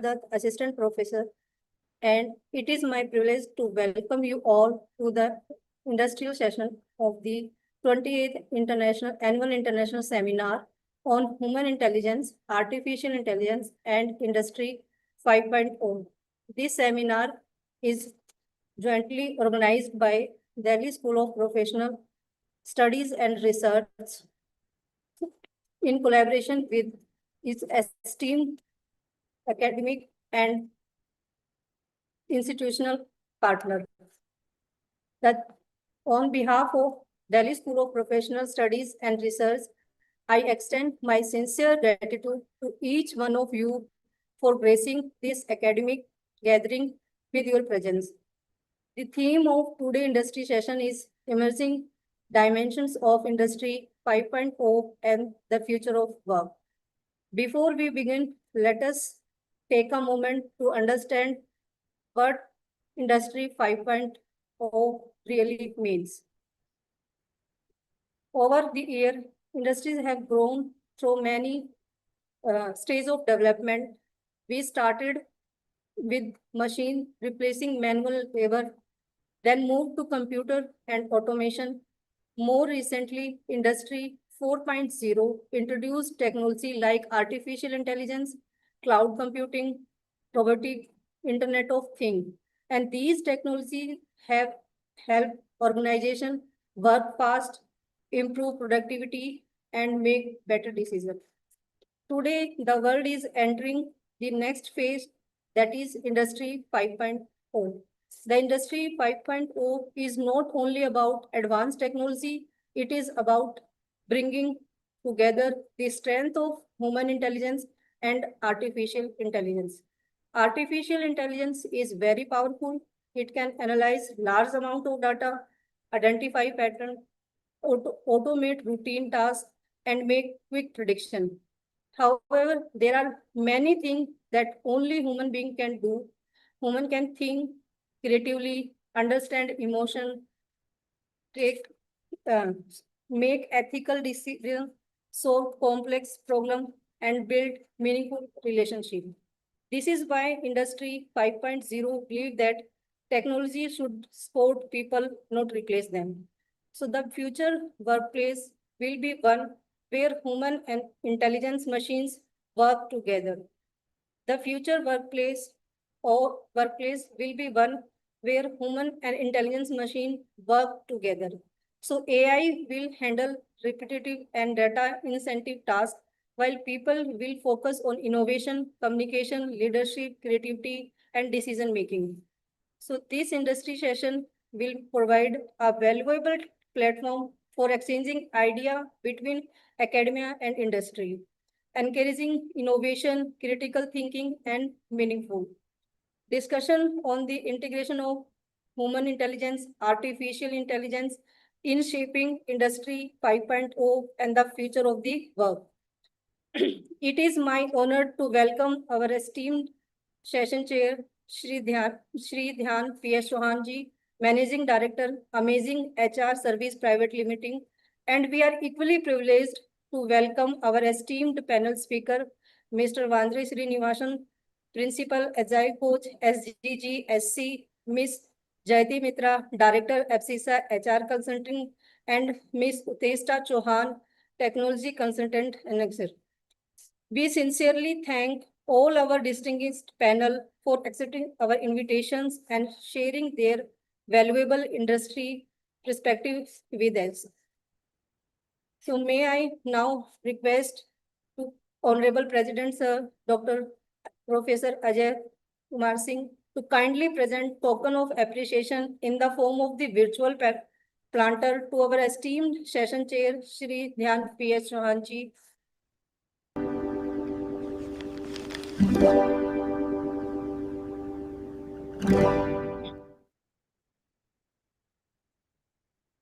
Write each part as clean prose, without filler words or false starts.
the assistant professor, and it is my privilege to welcome you all to the industrial session of the 28th Annual International Seminar on Human Intelligence, Artificial Intelligence, and Industry 5.0. This seminar is jointly organized by Delhi School of Professional Studies and Research in collaboration with its esteemed academic and institutional partner. That on behalf of Delhi School of Professional Studies and Research, I extend my sincere gratitude to each one of you for gracing this academic gathering with your presence. The theme of today's industry session is Emerging Dimensions of Industry 5.0 and the Future of Work. Before we begin, let us take a moment to understand what Industry 5.0 really means. Over the year, industries have grown through many stages of development. We started with machine replacing manual labor, then moved to computer and automation. More recently, Industry 4.0 introduced technology like artificial intelligence, cloud computing, robotic, Internet of Things. And these technologies have helped organizations work fast, improve productivity, and make better decisions. Today, the world is entering the next phase, that is Industry 5.0. The Industry 5.0 is not only about advanced technology, it is about bringing together the strength of human intelligence and artificial intelligence. Artificial intelligence is very powerful. It can analyze large amount of data, identify patterns, automate routine tasks, and make quick prediction. However, there are many things that only human being can do. Human can think creatively, understand emotion, take, uh, make ethical decisions, solve complex problems, and build meaningful relationships. This is why Industry 5.0 believe that technology should support people, not replace them. So the future workplace will be one where human and intelligence machines work together. The future workplace will be one where human and intelligence machine work together. So AI will handle repetitive and data intensive tasks, while people will focus on innovation, communication, leadership, creativity, and decision making. So this industry session will provide a valuable platform for exchanging idea between academia and industry, encouraging innovation, critical thinking, and meaningful discussion on the integration of human intelligence, artificial intelligence in shaping Industry 5.0 and the future of the work. It is my honor to welcome our esteemed session chair, Shri Dhyan P.S. Chauhan ji, Managing Director, Amazing HR Service Private Limited. And we are equally privileged to welcome our esteemed panel speaker, Mr. Vandre Srinivasan, Principal Agile Coach, SGG, SC, Ms. Jayati Mitra, Director, FCSA HR Consulting, and Ms. Utesta Chauhan, Technology Consultant, Annexer. We sincerely thank all our distinguished panel for accepting our invitations and sharing their valuable industry perspectives with us. So may I now request to Honorable President Sir, Dr. Professor Ajay Kumar Singh to kindly present token of appreciation in the form of the virtual planter to our esteemed session chair, Shri Dhyan P.S. Chauhan ji.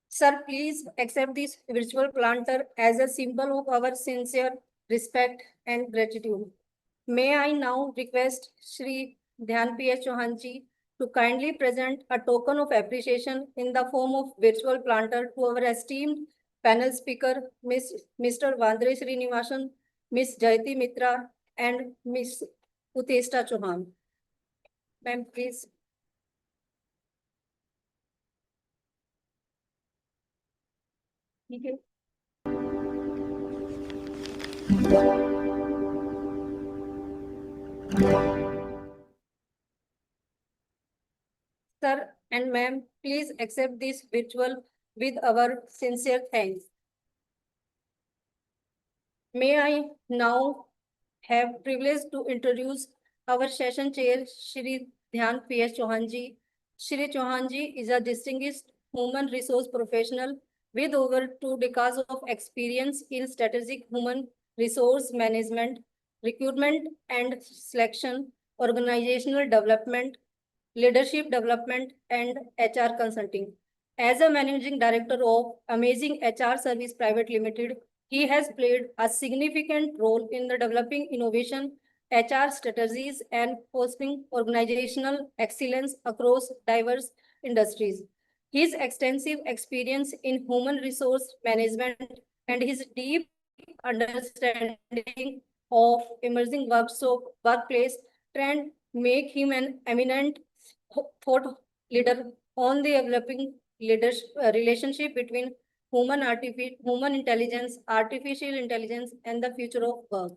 Sir, please accept this virtual planter as a symbol of our sincere respect and gratitude. May I now request Shri Dhyan P.S. Chauhan ji to kindly present a token of appreciation in the form of virtual planter to our esteemed panel speaker, Mr. Vandre Srinivasan, Ms. Jayati Mitra, and Ms. Utesta Chauhan. Ma'am, please. Okay. Sir and ma'am, please accept this ritual with our sincere thanks. May I now have privilege to introduce our session chair, Shri Dhyan P.S. Chauhan ji. Shri Chauhan ji is a distinguished human resource professional with over 2 decades of experience in strategic human resource management, recruitment and selection, organizational development, leadership development, and HR consulting. As a managing director of Amazing HR Service Private Limited, he has played a significant role in the developing innovation, HR strategies, and fostering organizational excellence across diverse industries. His extensive experience in human resource management and his deep understanding of emerging workplace trend make him an eminent thought leader on the developing leadership relationship between human intelligence, artificial intelligence, and the future of work.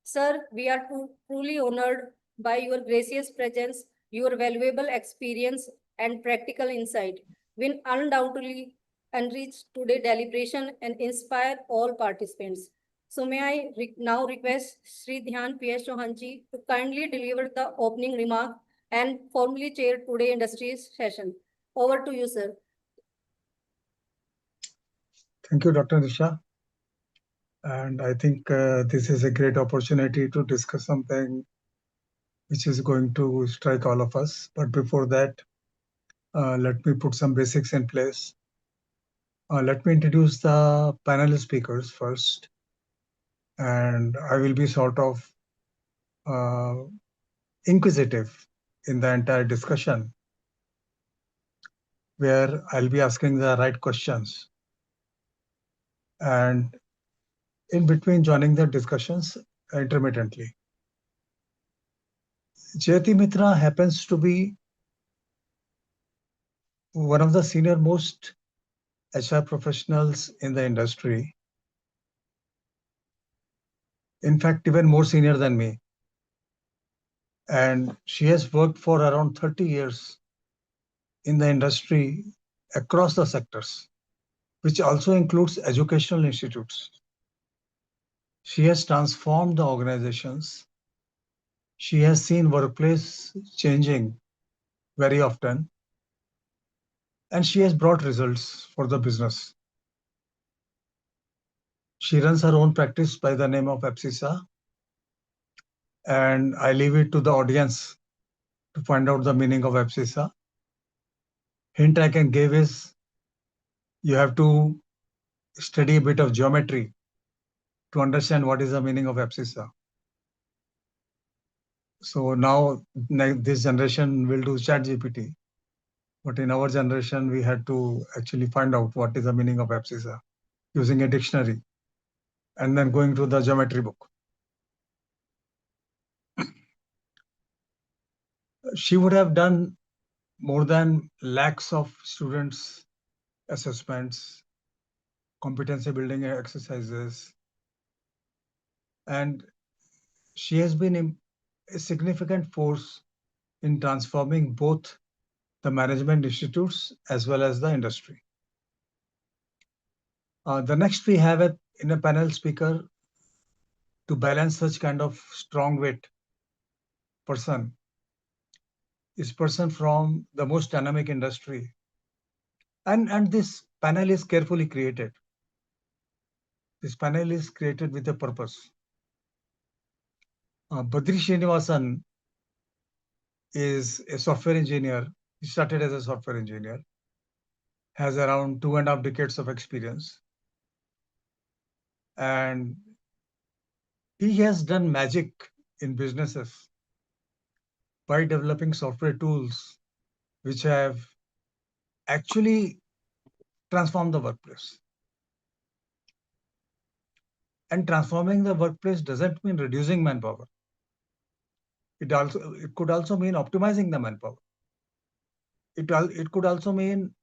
Sir, we are truly honored by your gracious presence, your valuable experience, and practical insight will undoubtedly enrich today's deliberation and inspire all participants. So may I now request Sri Dhyan P.S. Chauhanji to kindly deliver the opening remark and formally chair today's industries session. Over to you, sir. Thank you, Dr. Nisha. And I think this is a great opportunity to discuss something which is going to strike all of us. But before that, let me put some basics in place. Let me introduce the panel speakers first. And I will be sort of inquisitive in the entire discussion, where I'll be asking the right questions. And in between joining the discussions intermittently. Jyoti Mitra happens to be one of the senior most HR professionals in the industry. In fact, even more senior than me. And she has worked for around 30 years in the industry across the sectors, which also includes educational institutes. She has transformed the organizations. She has seen workplace changing very often, and she has brought results for the business. She runs her own practice by the name of Epsisa, and I leave it to the audience to find out the meaning of Epsisa. Hint I can give is you have to study a bit of geometry to understand what is the meaning of Epsisa. So now this generation will do ChatGPT, but in our generation we had to actually find out what is the meaning of Epsisa using a dictionary and then going to the geometry book. She would have done more than lakhs of students' assessments, competency building exercises, and she has been a significant force in transforming both the management institutes as well as the industry. The next we have in a panel speaker to balance such kind of strong weight person is person from the most dynamic industry. And this panel is carefully created. This panel is created with a purpose. Badri Srinivasan is a software engineer. He started as a software engineer, has around 2.5 decades of experience. And he has done magic in businesses by developing software tools which have actually transformed the workplace. And transforming the workplace doesn't mean reducing manpower. It could also mean optimizing the manpower. It could also mean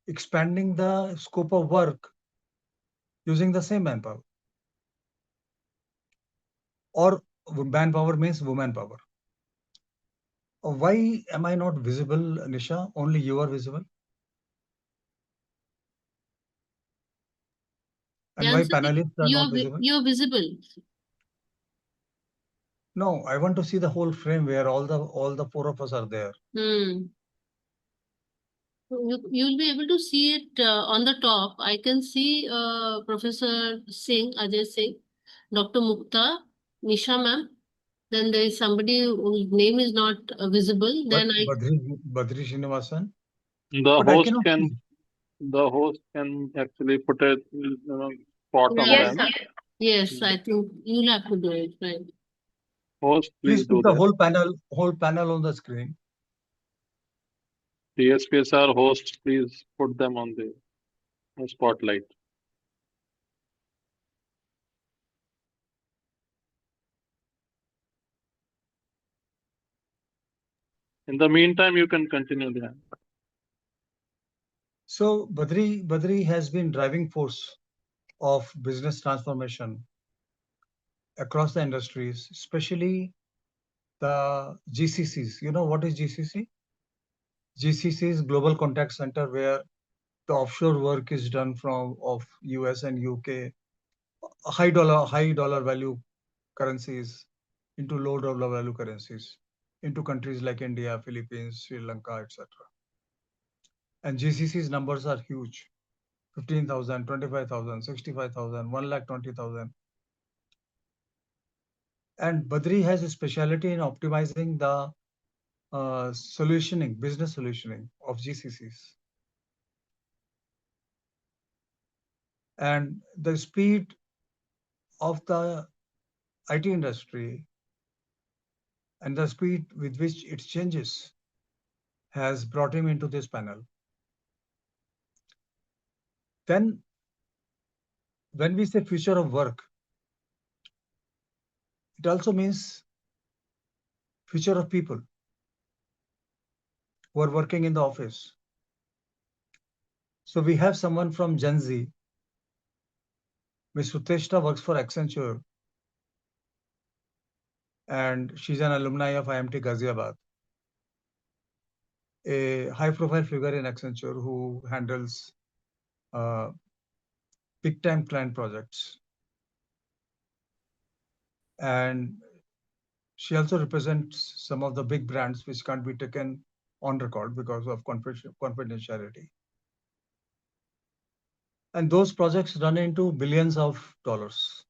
expanding the scope of work using the same manpower. Or manpower means woman power. Why am I not visible, Nisha? Only you are visible. And why panelists are not visible? You're visible. No, I want to see the whole frame where all the four of us are there. You'll be able to see it on the top. I can see Professor Singh, Ajay Singh, Dr. Mukta, Nisha ma'am. Then there is somebody whose name is not visible. But Then Badri Srinivasan. The But I host cannot can see. the host can actually put a spot on Yes, them. yes, I think you'll have to do it, right? Host, Please please do put the that. whole panel on the screen. TSPSR host, please put them on the spotlight. In the meantime, you can continue the. So Badri has been driving force of business transformation across the industries, especially the GCCs. You know what is GCC? GCC is Global Contact Center, where the offshore work is done of US and UK, high dollar value currencies into low dollar value currencies, into countries like India, Philippines, Sri Lanka, etc. And GCC's numbers are huge: 15,000, 25,000, 65,000, 1,20,000. And Badri has a specialty in optimizing the business solutioning of GCCs. And the speed of the IT industry and the speed with which it changes has brought him into this panel. Then, when we say future of work, it also means future of people who are working in the office. So we have someone from Gen Z. Ms. Suteshta works for Accenture, and she's an alumni of IMT Ghaziabad, a high-profile figure in Accenture who handles big-time client projects. And she also represents some of the big brands which can't be taken on record because of confidentiality. And those projects run into billions of dollars.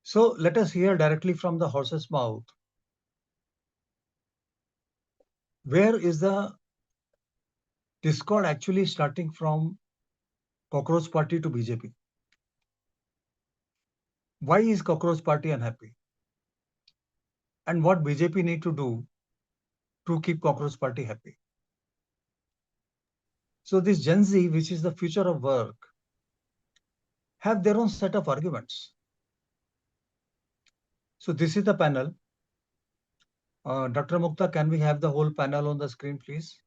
So let us hear directly from the horse's mouth. Where is the discord actually starting from Cockroach Party to BJP? Why is Cockroach Party unhappy? And what BJP need to do to keep Cockroach Party happy? So this Gen Z, which is the future of work, have their own set of arguments. So this is the panel. Dr. Mukta, can we have the whole panel on the screen, please?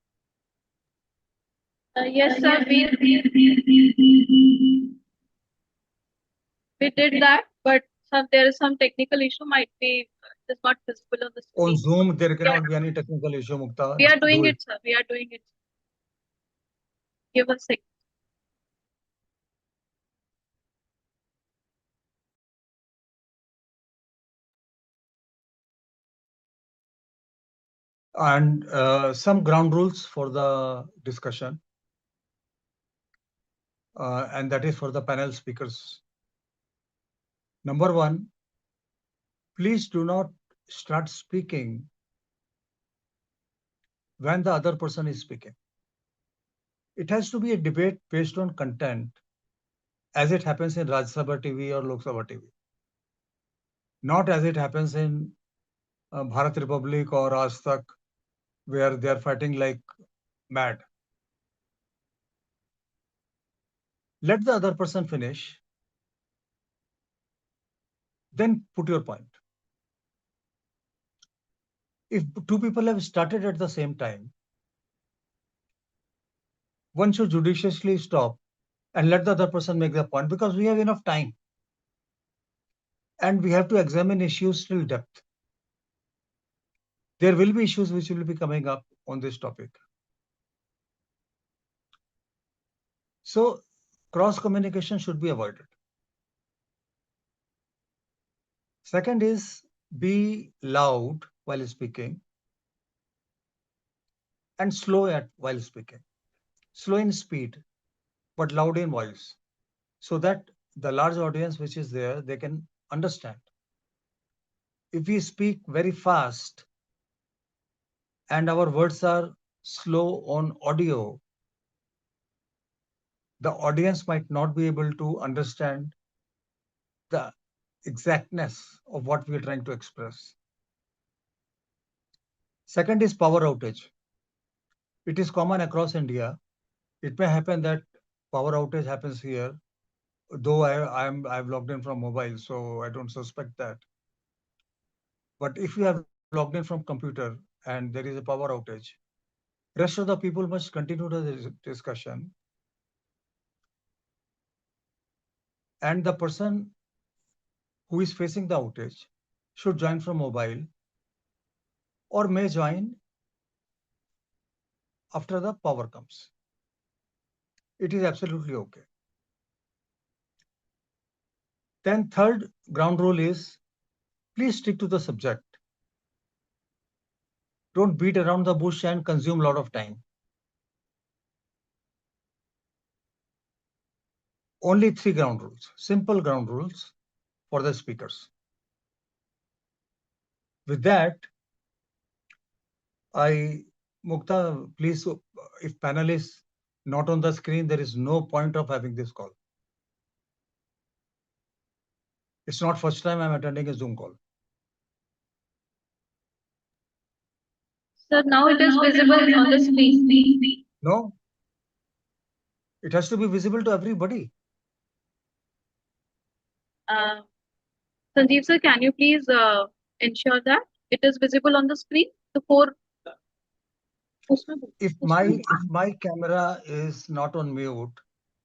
Yes, sir. We did that, but there is some technical issue. Might be it's not visible on the screen. On Zoom, there cannot be any technical issue, Mukta. We are doing it, sir. We are doing it. Give us a second. And some ground rules for the discussion. And that is for the panel speakers. Number one, please do not start speaking when the other person is speaking. It has to be a debate based on content, as it happens in Rajya Sabha TV or Lok Sabha TV. Not as it happens in Bharat Republic or Aaj Tak, where they are fighting like mad. Let the other person finish, then put your point. If two people have started at the same time, one should judiciously stop and let the other person make the point, because we have enough time and we have to examine issues till depth. There will be issues which will be coming up on this topic. So cross communication should be avoided. Second is be loud while speaking and slow while speaking. Slow in speed, but loud in voice, so that the large audience which is there, they can understand. If we speak very fast and our words are slow on audio, the audience might not be able to understand the exactness of what we are trying to express. Second is power outage. It is common across India. It may happen that power outage happens here, though I've logged in from mobile, so I don't suspect that. But if you have logged in from computer and there is a power outage, rest of the people must continue the discussion. And the person who is facing the outage should join from mobile or may join after the power comes. It is absolutely okay. Then third ground rule is please stick to the subject. Don't beat around the bush and consume a lot of time. Only 3 ground rules, simple ground rules for the speakers. With that, Mukta, please, if panel is not on the screen, there is no point of having this call. It's not first time I'm attending a Zoom call. Sir, now it is visible on the screen. No, it has to be visible to everybody. Sanjeev sir, can you please ensure that it is visible on the screen? The four. If my camera is not on mute,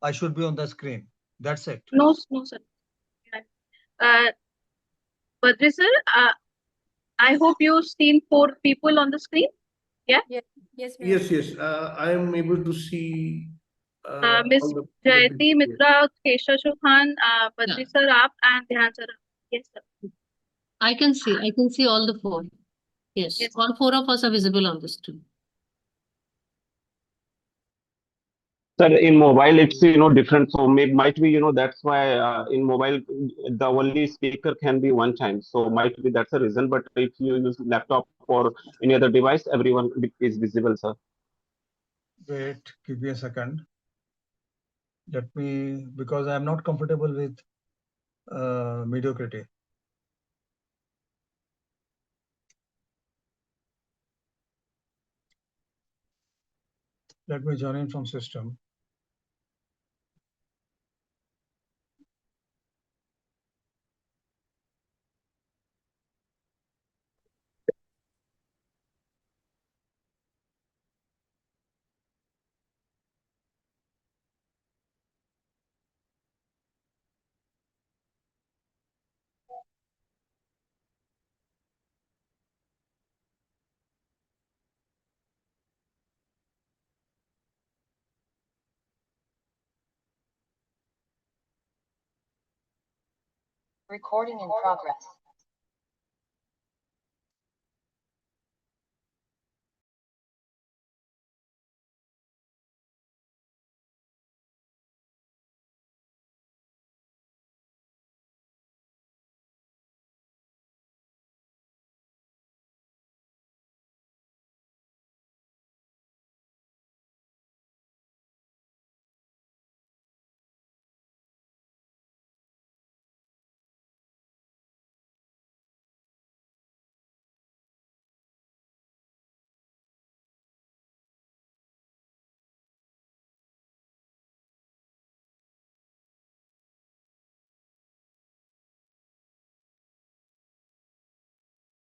I should be on the screen. That's it. No, no, sir. Badri sir, I hope you've seen 4 people on the screen. Yes, ma'am. Yes. I am able to see. Miss all the Jayati people. Mitra, Kesha Chauhan, Badri sir, aap, and Dhyan sir. Yes, sir. I can see all the 4. Yes, Yes. all 4 of us are visible on the screen. Sir, in mobile, it's different. So might be that's why in mobile the only speaker can be one time. So might be that's the reason. But if you use laptop or any other device, everyone is visible, sir. Wait, give me a second. Let me, because I'm not comfortable with mediocrity. Let me join in from system. Recording in progress.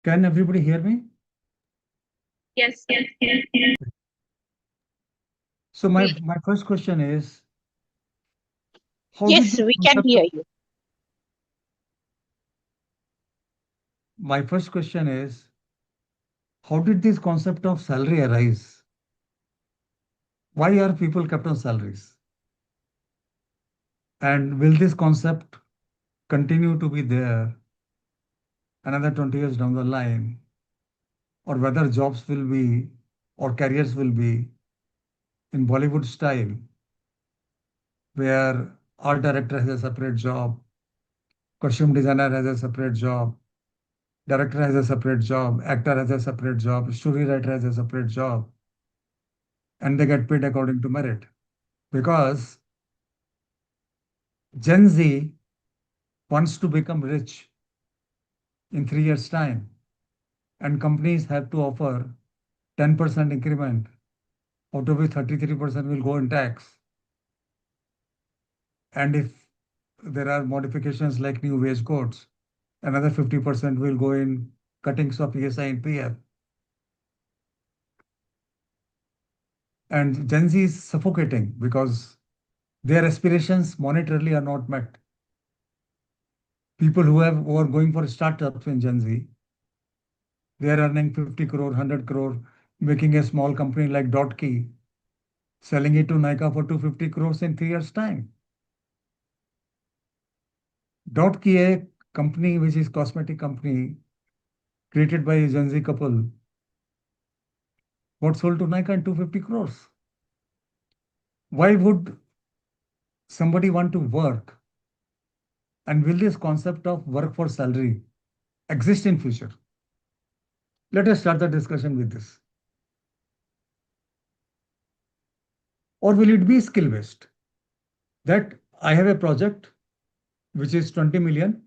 Can everybody hear me? Yes. So my first question is, how did Yes, this we can concept hear of- you. My first question is, how did this concept of salary arise? Why are people kept on salaries? And will this concept continue to be there another 20 years down the line? Or whether jobs will be or careers will be in Bollywood style, where art director has a separate job, costume designer has a separate job, director has a separate job, actor has a separate job, story writer has a separate job, and they get paid according to merit. Because Gen Z wants to become rich in 3 years' time, and companies have to offer 10% increment, out of which 33% will go in tax. And if there are modifications like new wage codes, another 50% will go in cuttings of ESI and PF. And Gen Z is suffocating because their aspirations monetarily are not met. People who are going for startups in Gen Z, they are earning 50 crore, 100 crore, making a small company like Dotkey, selling it to Nykaa for 250 crores in 3 years' time. Dotkey, a company which is cosmetic company created by a Gen Z couple, got sold to Nykaa in 250 crores. Why would somebody want to work? And will this concept of work for salary exist in future? Let us start the discussion with this. Or will it be skill based? That I have a project which is 20 million.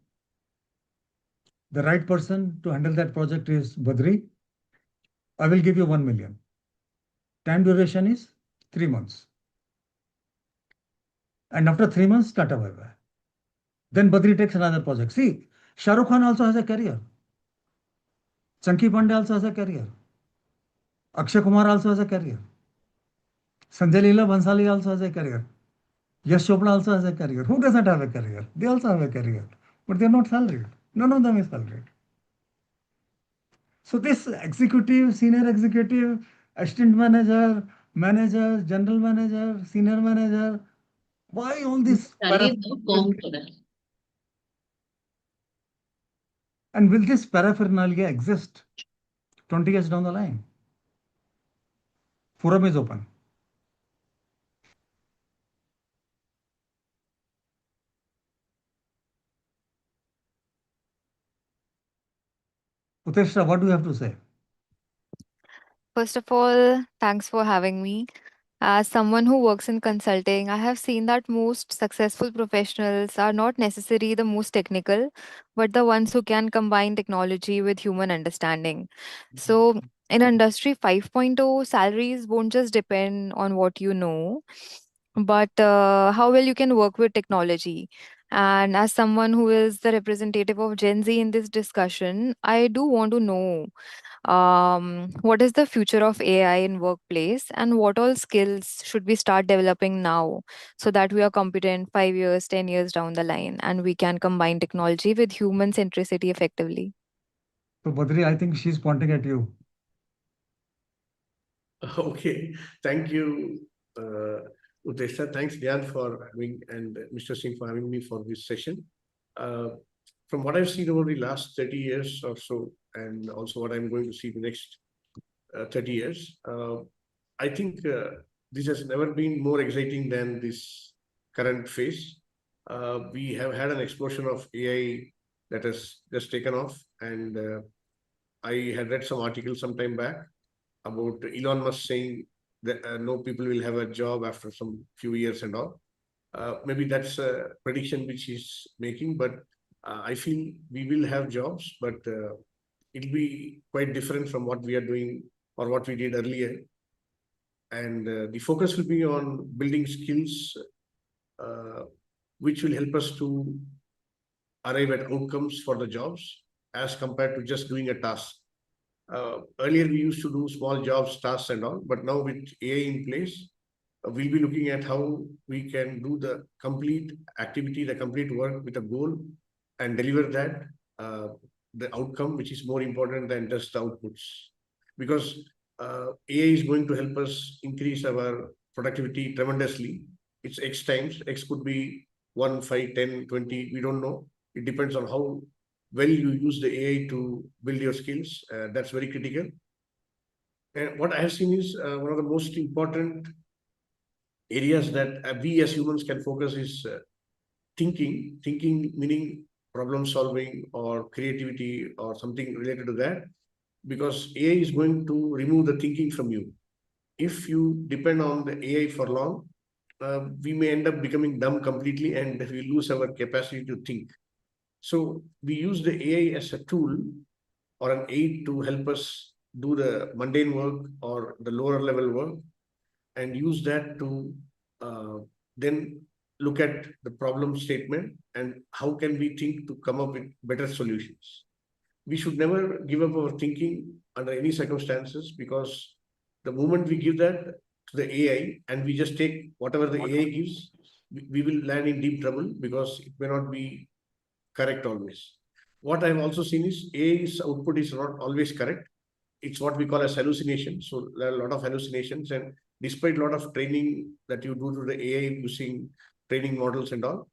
The right person to handle that project is Badri. I will give you 1 million. Time duration is 3 months. And after 3 months, Tata bye bye. Then Badri takes another project. See, Shah Rukh Khan also has a career. Chunky Pandey also has a career. Akshay Kumar also has a career. Sanjay Leela Bhansali also has a career. Yash Chopra also has a career. Who doesn't have a career? They also have a career, but they're not salaried. None of them is salaried. So this executive, senior executive, assistant manager, manager, general manager, senior manager, why all this? And will this paraphernalia exist 20 years down the line? Forum is open. Uteshra, what do you have to say? First of all, thanks for having me. As someone who works in consulting, I have seen that most successful professionals are not necessarily the most technical, but the ones who can combine technology with human understanding. So, in Industry 5.0, salaries won't just depend on what you know, but how well you can work with technology. And as someone who is the representative of Gen Z in this discussion, I do want to know what is the future of AI in workplace and what all skills should we start developing now so that we are competent 5 years, 10 years down the line and we can combine technology with human centricity effectively. So Badri, I think she's pointing at you. Okay, thank you, Utesha. Thanks, Dhyan, for having and Mr. Singh for having me for this session. From what I've seen over the last 30 years or so, and also what I'm going to see the next 30 years, I think this has never been more exciting than this current phase. We have had an explosion of AI that has just taken off, and I had read some articles some time back about Elon Musk saying that no people will have a job after some few years and all. Maybe that's a prediction which he's making, but I feel we will have jobs, but it'll be quite different from what we are doing or what we did earlier. And the focus will be on building skills which will help us to arrive at outcomes for the jobs as compared to just doing a task. Earlier, we used to do small jobs, tasks and all, but now with AI in place, we'll be looking at how we can do the complete activity, the complete work with a goal and deliver that, the outcome, which is more important than just the outputs. Because AI is going to help us increase our productivity tremendously. It's X times. X could be 1, 5, 10, 20. We don't know. It depends on how well you use the AI to build your skills. That's very critical. And what I have seen is one of the most important areas that we as humans can focus is thinking meaning problem solving or creativity or something related to that, because AI is going to remove the thinking from you. If you depend on the AI for long, we may end up becoming dumb completely and we lose our capacity to think. So we use the AI as a tool or an aid to help us do the mundane work or the lower level work, and use that to then look at the problem statement and how can we think to come up with better solutions. We should never give up our thinking under any circumstances, because the moment we give that to the AI and we just take whatever the AI gives, we will land in deep trouble because it may not be correct always. What I've also seen is AI's output is not always correct. It's what we call as hallucination. So there are a lot of hallucinations, and despite a lot of training that you do to the AI using training models and all,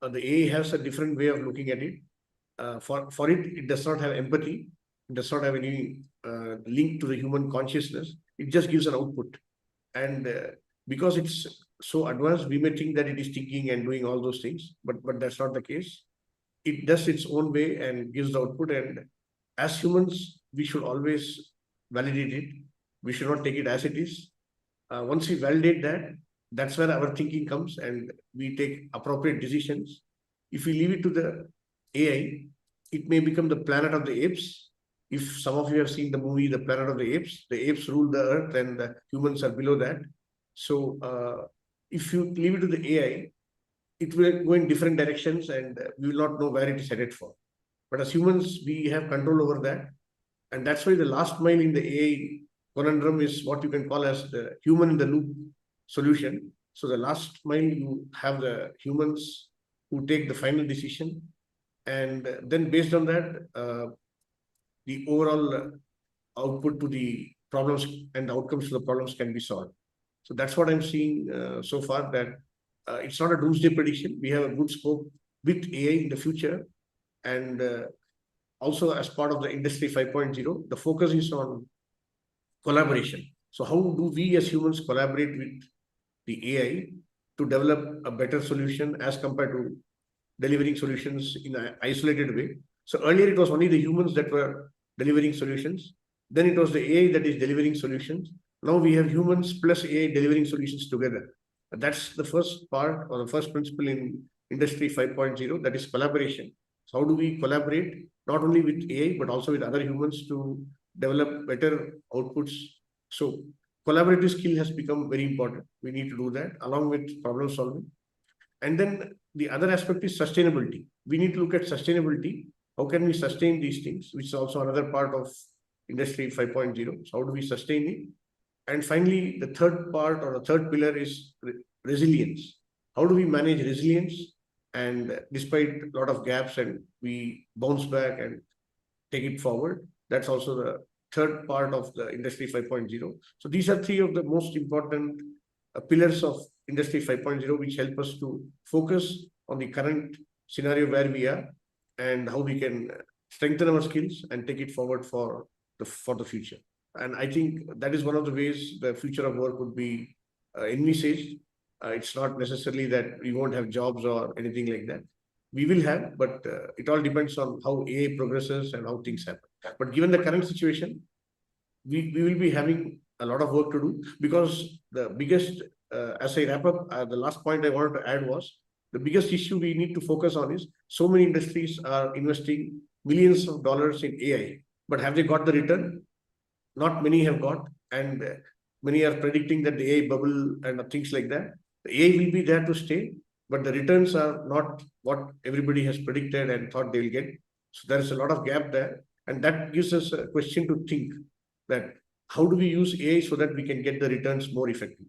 the AI has a different way of looking at it. For it, it does not have empathy. It does not have any link to the human consciousness. It just gives an output. And because it's so advanced, we may think that it is thinking and doing all those things, but that's not the case. It does its own way and gives the output. And as humans, we should always validate it. We should not take it as it is. Once we validate that, that's where our thinking comes and we take appropriate decisions. If we leave it to the AI, it may become the planet of the apes. If some of you have seen the movie The Planet of the apes rule the earth and the humans are below that. So if you leave it to the AI, it will go in different directions and we will not know where it is headed for. But as humans, we have control over that. And that's why the last mile in the AI conundrum is what you can call as the human in the loop solution. So the last mile, you have the humans who take the final decision. And then based on that, the overall output to the problems and the outcomes to the problems can be solved. So that's what I'm seeing so far, that it's not a doomsday prediction. We have a good scope with AI in the future. And also as part of the Industry 5.0, the focus is on collaboration. So how do we as humans collaborate with the AI to develop a better solution as compared to delivering solutions in an isolated way? So earlier it was only the humans that were delivering solutions. Then it was the AI that is delivering solutions. Now we have humans plus AI delivering solutions together. That's the first part or the first principle in Industry 5.0, that is collaboration. So how do we collaborate not only with AI, but also with other humans to develop better outputs? So collaborative skill has become very important. We need to do that along with problem solving. And then the other aspect is sustainability. We need to look at sustainability. How can we sustain these things, which is also another part of Industry 5.0. So how do we sustain it? And finally, the third part or the third pillar is resilience. How do we manage resilience? And despite a lot of gaps, and we bounce back and take it forward. That's also the third part of the Industry 5.0. So these are three of the most important pillars of Industry 5.0, which help us to focus on the current scenario where we are and how we can strengthen our skills and take it forward for the future. And I think that is one of the ways the future of work would be envisaged. It's not necessarily that we won't have jobs or anything like that. We will have, but it all depends on how AI progresses and how things happen. But given the current situation, we will be having a lot of work to do, because the biggest, as I wrap up, the last point I wanted to add was, the biggest issue we need to focus on is so many industries are investing millions of dollars in AI, but have they got the return? Not many have got, and many are predicting that the AI bubble and things like that. The AI will be there to stay, but the returns are not what everybody has predicted and thought they will get. So there is a lot of gap there. And that gives us a question to think that how do we use AI so that we can get the returns more effective?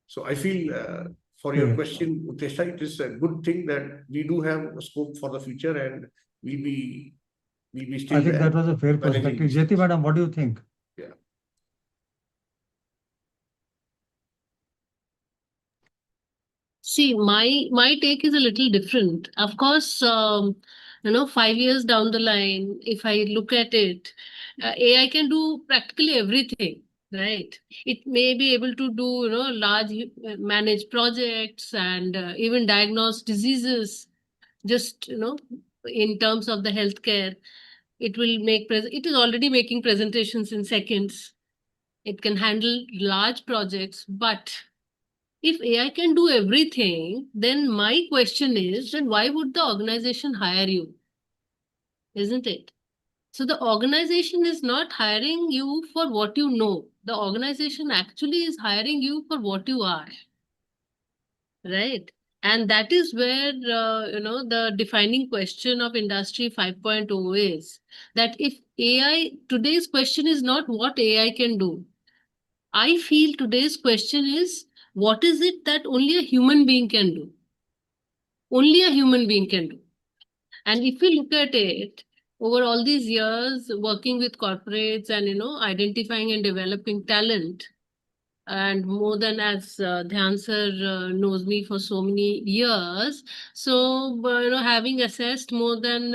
So I feel for your question, Utesha, it is a good thing that we do have a scope for the future and we'll be still I think there that was a fair managing perspective. these Jyoti things. madam, what do you think? Yeah. See, my take is a little different. Of course, 5 years down the line, if I look at it, AI can do practically everything, right? It may be able to do, large manage projects and even diagnose diseases. Just, in terms of the healthcare, it will make it is already making presentations in seconds. It can handle large projects, but if AI can do everything, then my question is, then why would the organization hire you? Isn't it? So the organization is not hiring you for what you know. The organization actually is hiring you for what you are. Right? And that is where, the defining question of Industry 5.0 is that if AI, today's question is not what AI can do. I feel today's question is, what is it that only a human being can do? Only a human being can do. And if you look at it, over all these years working with corporates and identifying and developing talent, and more than as Dhyan sir knows me for so many years, so having assessed more than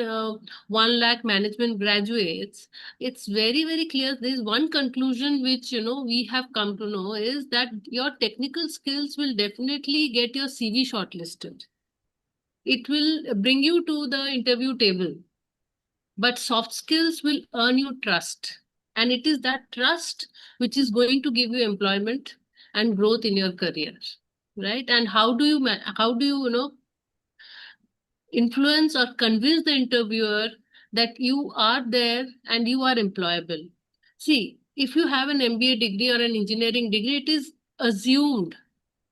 1 lakh management graduates, it's very, very clear. There's one conclusion which we have come to know is that your technical skills will definitely get your CV shortlisted. It will bring you to the interview table. But soft skills will earn you trust. And it is that trust which is going to give you employment and growth in your career. Right? And how do you influence or convince the interviewer that you are there and you are employable? See, if you have an MBA degree or an engineering degree, it is assumed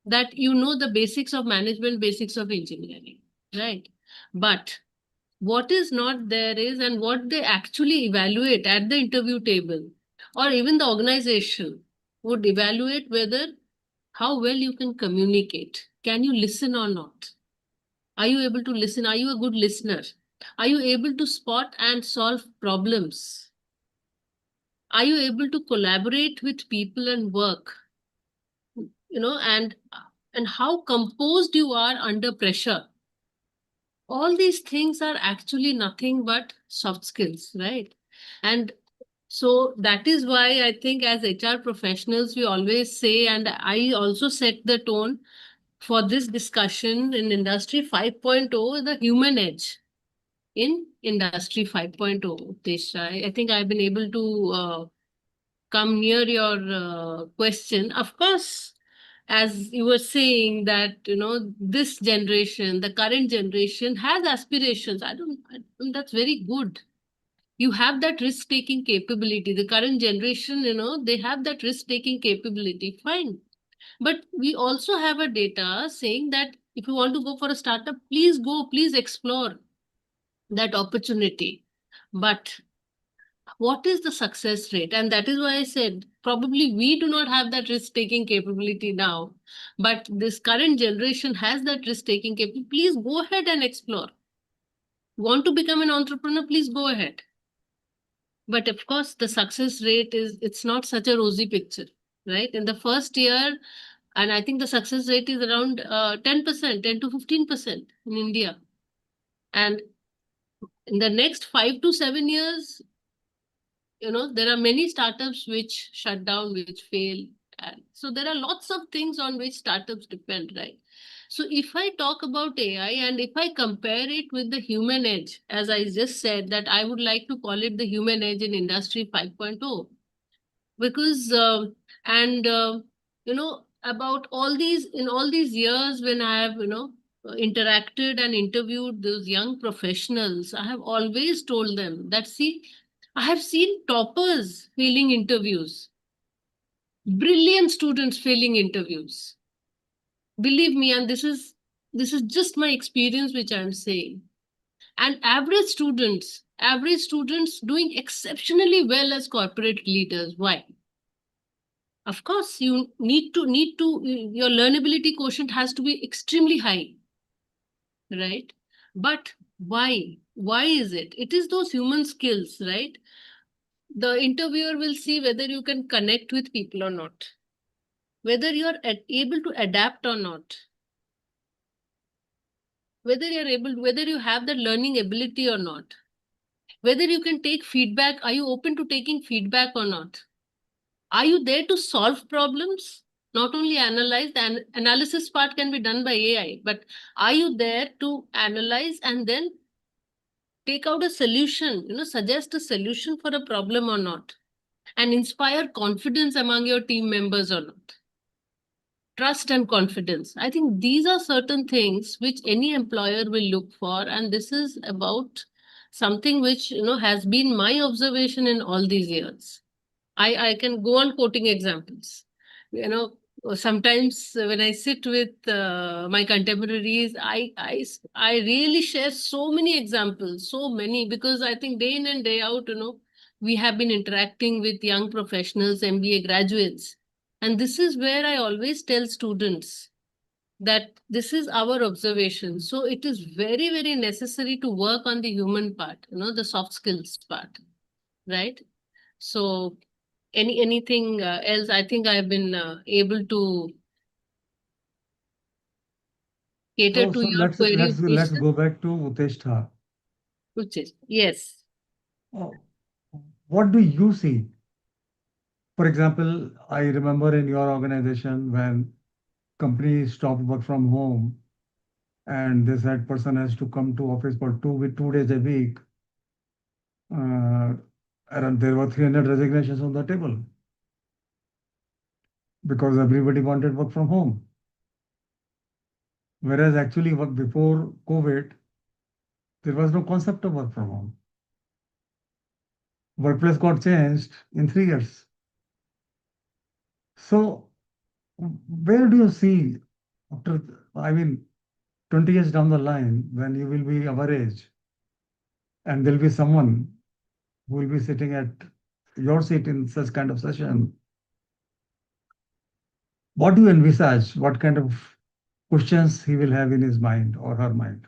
that you know the basics of management, basics of engineering, right? But what is not there is, and what they actually evaluate at the interview table, or even the organization would evaluate whether how well you can communicate. Can you listen or not? Are you able to listen? Are you a good listener? Are you able to spot and solve problems? Are you able to collaborate with people and work? And how composed you are under pressure. All these things are actually nothing but soft skills, right? And so that is why I think as HR professionals, we always say, and I also set the tone for this discussion in Industry 5.0, the human edge in Industry 5.0. Tesha, I think I've been able to come near your question. Of course, as you were saying that, this generation, the current generation has aspirations. That's very good. You have that risk-taking capability. The current generation, they have that risk-taking capability. Fine. But we also have a data saying that if you want to go for a startup, please go, please explore that opportunity. But what is the success rate? And that is why I said, probably we do not have that risk-taking capability now, but this current generation has that risk-taking capability. Please go ahead and explore. Want to become an entrepreneur? Please go ahead. But of course, the success rate it's not such a rosy picture, right? In the first year, and I think the success rate is around 10%, 10 to 15% in India. And in the next 5 to 7 years, there are many startups which shut down, which fail. And so there are lots of things on which startups depend, right? So if I talk about AI and if I compare it with the human edge, as I just said, that I would like to call it the human edge in Industry 5.0, because, about all these years when I have, interacted and interviewed those young professionals, I have always told them that, see, I have seen toppers failing interviews, brilliant students failing interviews. Believe me, and this is just my experience which I'm saying. And average students average students doing exceptionally well as corporate leaders. Why? Of course, you need to, your learnability quotient has to be extremely high, right? But why? Why is it? It is those human skills, right? The interviewer will see whether you can connect with people or not, whether you're able to adapt or not, whether whether you have the learning ability or not, whether you can take feedback. Are you open to taking feedback or not? Are you there to solve problems? Not only analyze, the analysis part can be done by AI, but are you there to analyze and then take out a solution, suggest a solution for a problem or not, and inspire confidence among your team members or not? Trust and confidence. I think these are certain things which any employer will look for, and this is about something which has been my observation in all these years. I can go on quoting examples. Sometimes when I sit with my contemporaries, I really share so many examples, so many, because I think day in and day out, we have been interacting with young professionals, MBA graduates. And this is where I always tell students that this is our observation. So it is very, very necessary to work on the human part, the soft skills part, right? So anything else? I think I've been able to cater to So your let's query, let's go back to Uteshta. which is yes. Oh, what do you see? For example, I remember in your organization when companies stopped work from home and they said person has to come to office for 2 days a week. And there were 300 resignations on the table because everybody wanted work from home. Whereas actually before COVID, there was no concept of work from home. Workplace got changed in 3 years. So where do you see after, 20 years down the line, when you will be our age, and there'll be someone who will be sitting at your seat in such kind of session, what do you envisage? What kind of questions he will have in his mind or her mind?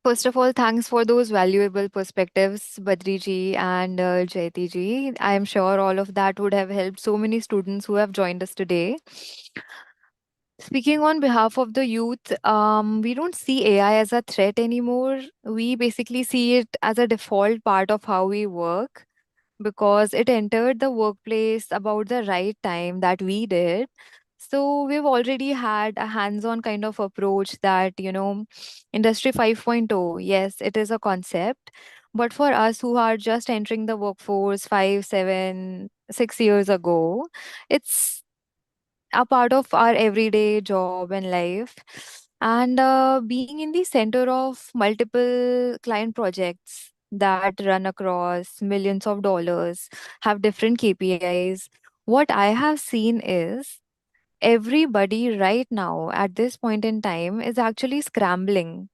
First of all, thanks for those valuable perspectives, Badriji and Jaiti ji. I am sure all of that would have helped so many students who have joined us today. Speaking on behalf of the youth, we don't see AI as a threat anymore. We basically see it as a default part of how we work because it entered the workplace about the right time that we did. So we've already had a hands-on kind of approach that, Industry 5.0, yes, it is a concept. But for us who are just entering the workforce 5, 7, 6 years ago, it's a part of our everyday job and life. And being in the center of multiple client projects that run across millions of dollars, have different KPIs, what I have seen is everybody right now at this point in time is actually scrambling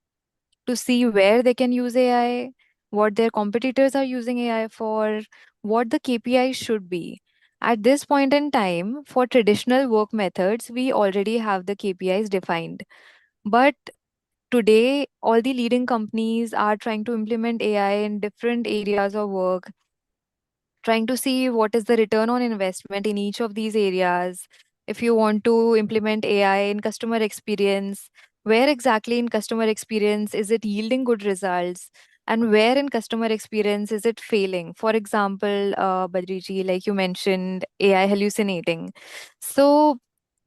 to see where they can use AI, what their competitors are using AI for, what the KPI should be. At this point in time, for traditional work methods, we already have the KPIs defined. But today, all the leading companies are trying to implement AI in different areas of work, trying to see what is the return on investment in each of these areas. If you want to implement AI in customer experience, where exactly in customer experience is it yielding good results? And where in customer experience is it failing? For example, Badriji, like you mentioned, AI hallucinating. So,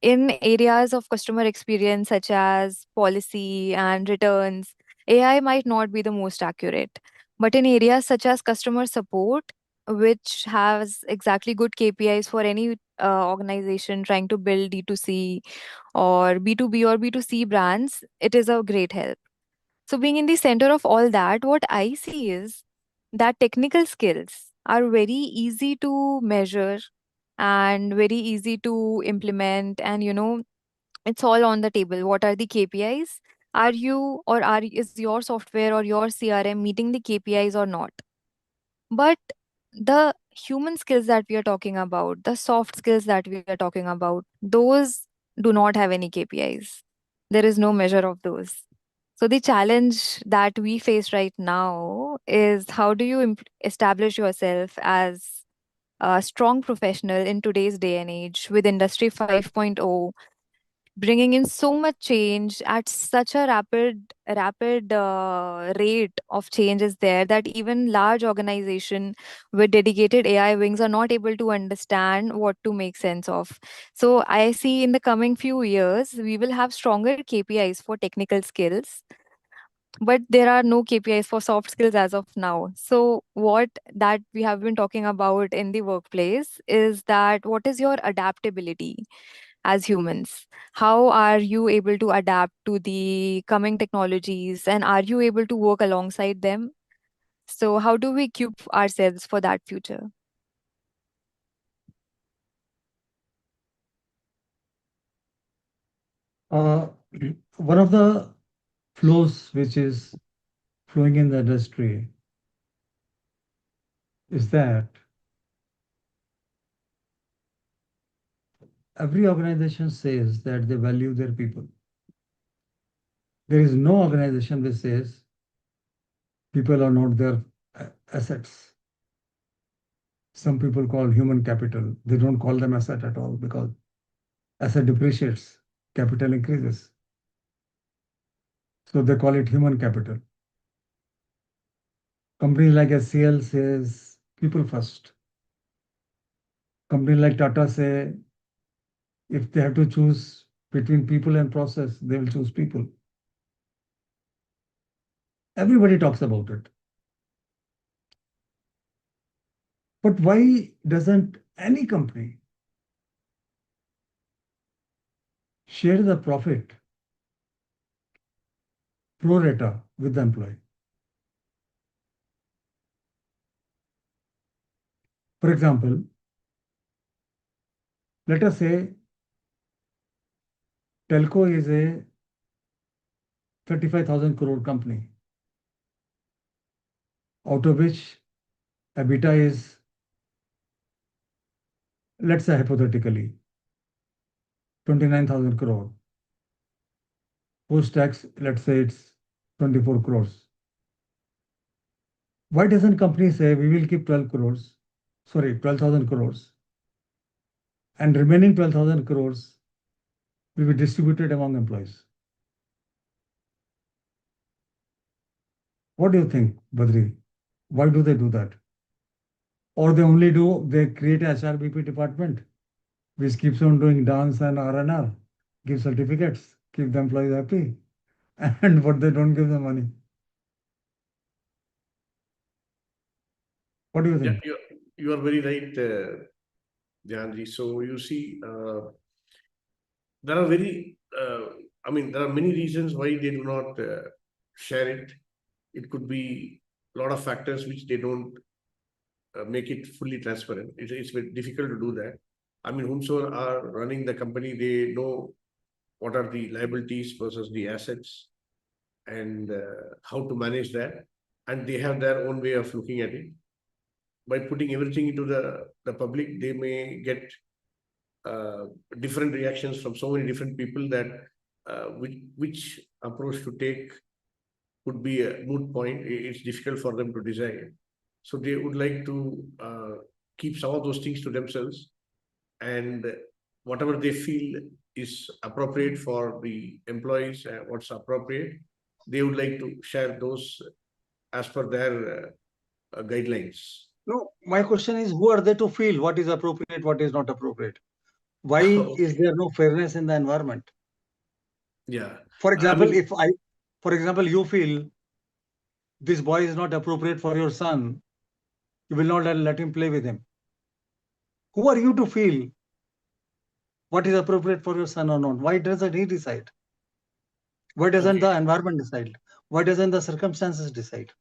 in areas of customer experience such as policy and returns, AI might not be the most accurate. But in areas such as customer support, which has exactly good KPIs for any organization trying to build D2C or B2B or B2C brands, it is a great help. So, being in the center of all that, what I see is that technical skills are very easy to measure and very easy to implement. And, it's all on the table. What are the KPIs? Are you or is your software or your CRM meeting the KPIs or not? But the human skills that we are talking about, the soft skills that we are talking about, those do not have any KPIs. There is no measure of those. So the challenge that we face right now is how do you establish yourself as a strong professional in today's day and age with Industry 5.0 bringing in so much change at such a rapid rate of change is there that even large organization with dedicated AI wings are not able to understand what to make sense of. So I see in the coming few years we will have stronger KPIs for technical skills, but there are no KPIs for soft skills as of now. So what that we have been talking about in the workplace is that what is your adaptability as humans? How are you able to adapt to the coming technologies and are you able to work alongside them? So how do we equip ourselves for that future? One of the flows which is flowing in the industry is that every organization says that they value their people. There is no organization which says people are not their assets. Some people call human capital. They don't call them asset at all because asset depreciates, capital increases. So they call it human capital. Companies like SCL says people first. Companies like Tata say if they have to choose between people and process, they will choose people. Everybody talks about it. But why doesn't any company share the profit pro rata with the employee? For example, let us say telco is a 35,000 crore company, out of which EBITDA is, let's say hypothetically, 29,000 crore. Post tax, let's say it's 24 crores. Why doesn't company say we will keep 12,000 crores, and remaining 12,000 crores will be distributed among employees? What do you think, Badri? Why do they do that? Or they create a HRBP department which keeps on doing dance and R&R, give certificates, keep the employees happy, and what they don't give them money. What do you think? Yeah, you are very right, Dhyanji. So you see, there are there are many reasons why they do not share it. It could be a lot of factors which they don't make it fully transparent. It's very difficult to do that. I mean, whomsoever are running the company, they know what are the liabilities versus the assets and how to manage that. And they have their own way of looking at it. By putting everything into the public, they may get different reactions from so many different people that which approach to take would be a moot point. It's difficult for them to decide. So they would like to keep some of those things to themselves, and whatever they feel is appropriate for the employees, what's appropriate, they would like to share those as per their guidelines. No, my question is, who are they to feel what is appropriate, what is not appropriate? Why Okay. is there no fairness in the environment? Yeah. For example, I mean, you feel this boy is not appropriate for your son, you will not let him play with him. Who are you to feel what is appropriate for your son or not? Why doesn't he decide? Why doesn't the environment decide? Why doesn't the circumstances decide?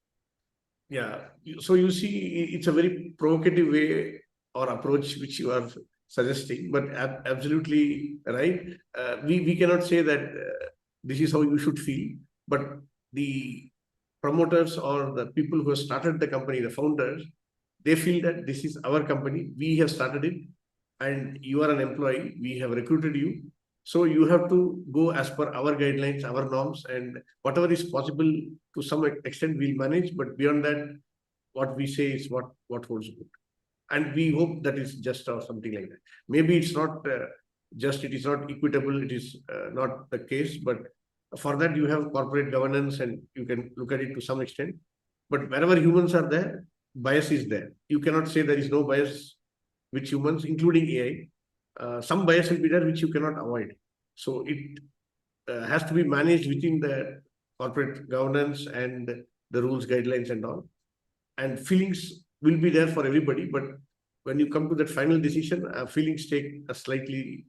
Yeah. So you see, it's a very provocative way or approach which you are suggesting, but absolutely right. We cannot say that this is how you should feel. But the promoters or the people who have started the company, the founders, they feel that this is our company, we have started it, and you are an employee, we have recruited you. So you have to go as per our guidelines, our norms, and whatever is possible to some extent we'll manage. But beyond that, what we say is what holds good. And we hope that is just or something like that. Maybe it's not just, it is not equitable, it is not the case, but for that you have corporate governance and you can look at it to some extent. But wherever humans are there, bias is there. You cannot say there is no bias with humans, including AI. Some bias will be there which you cannot avoid. So it has to be managed within the corporate governance and the rules, guidelines and all. And feelings will be there for everybody, but when you come to that final decision, feelings take a slightly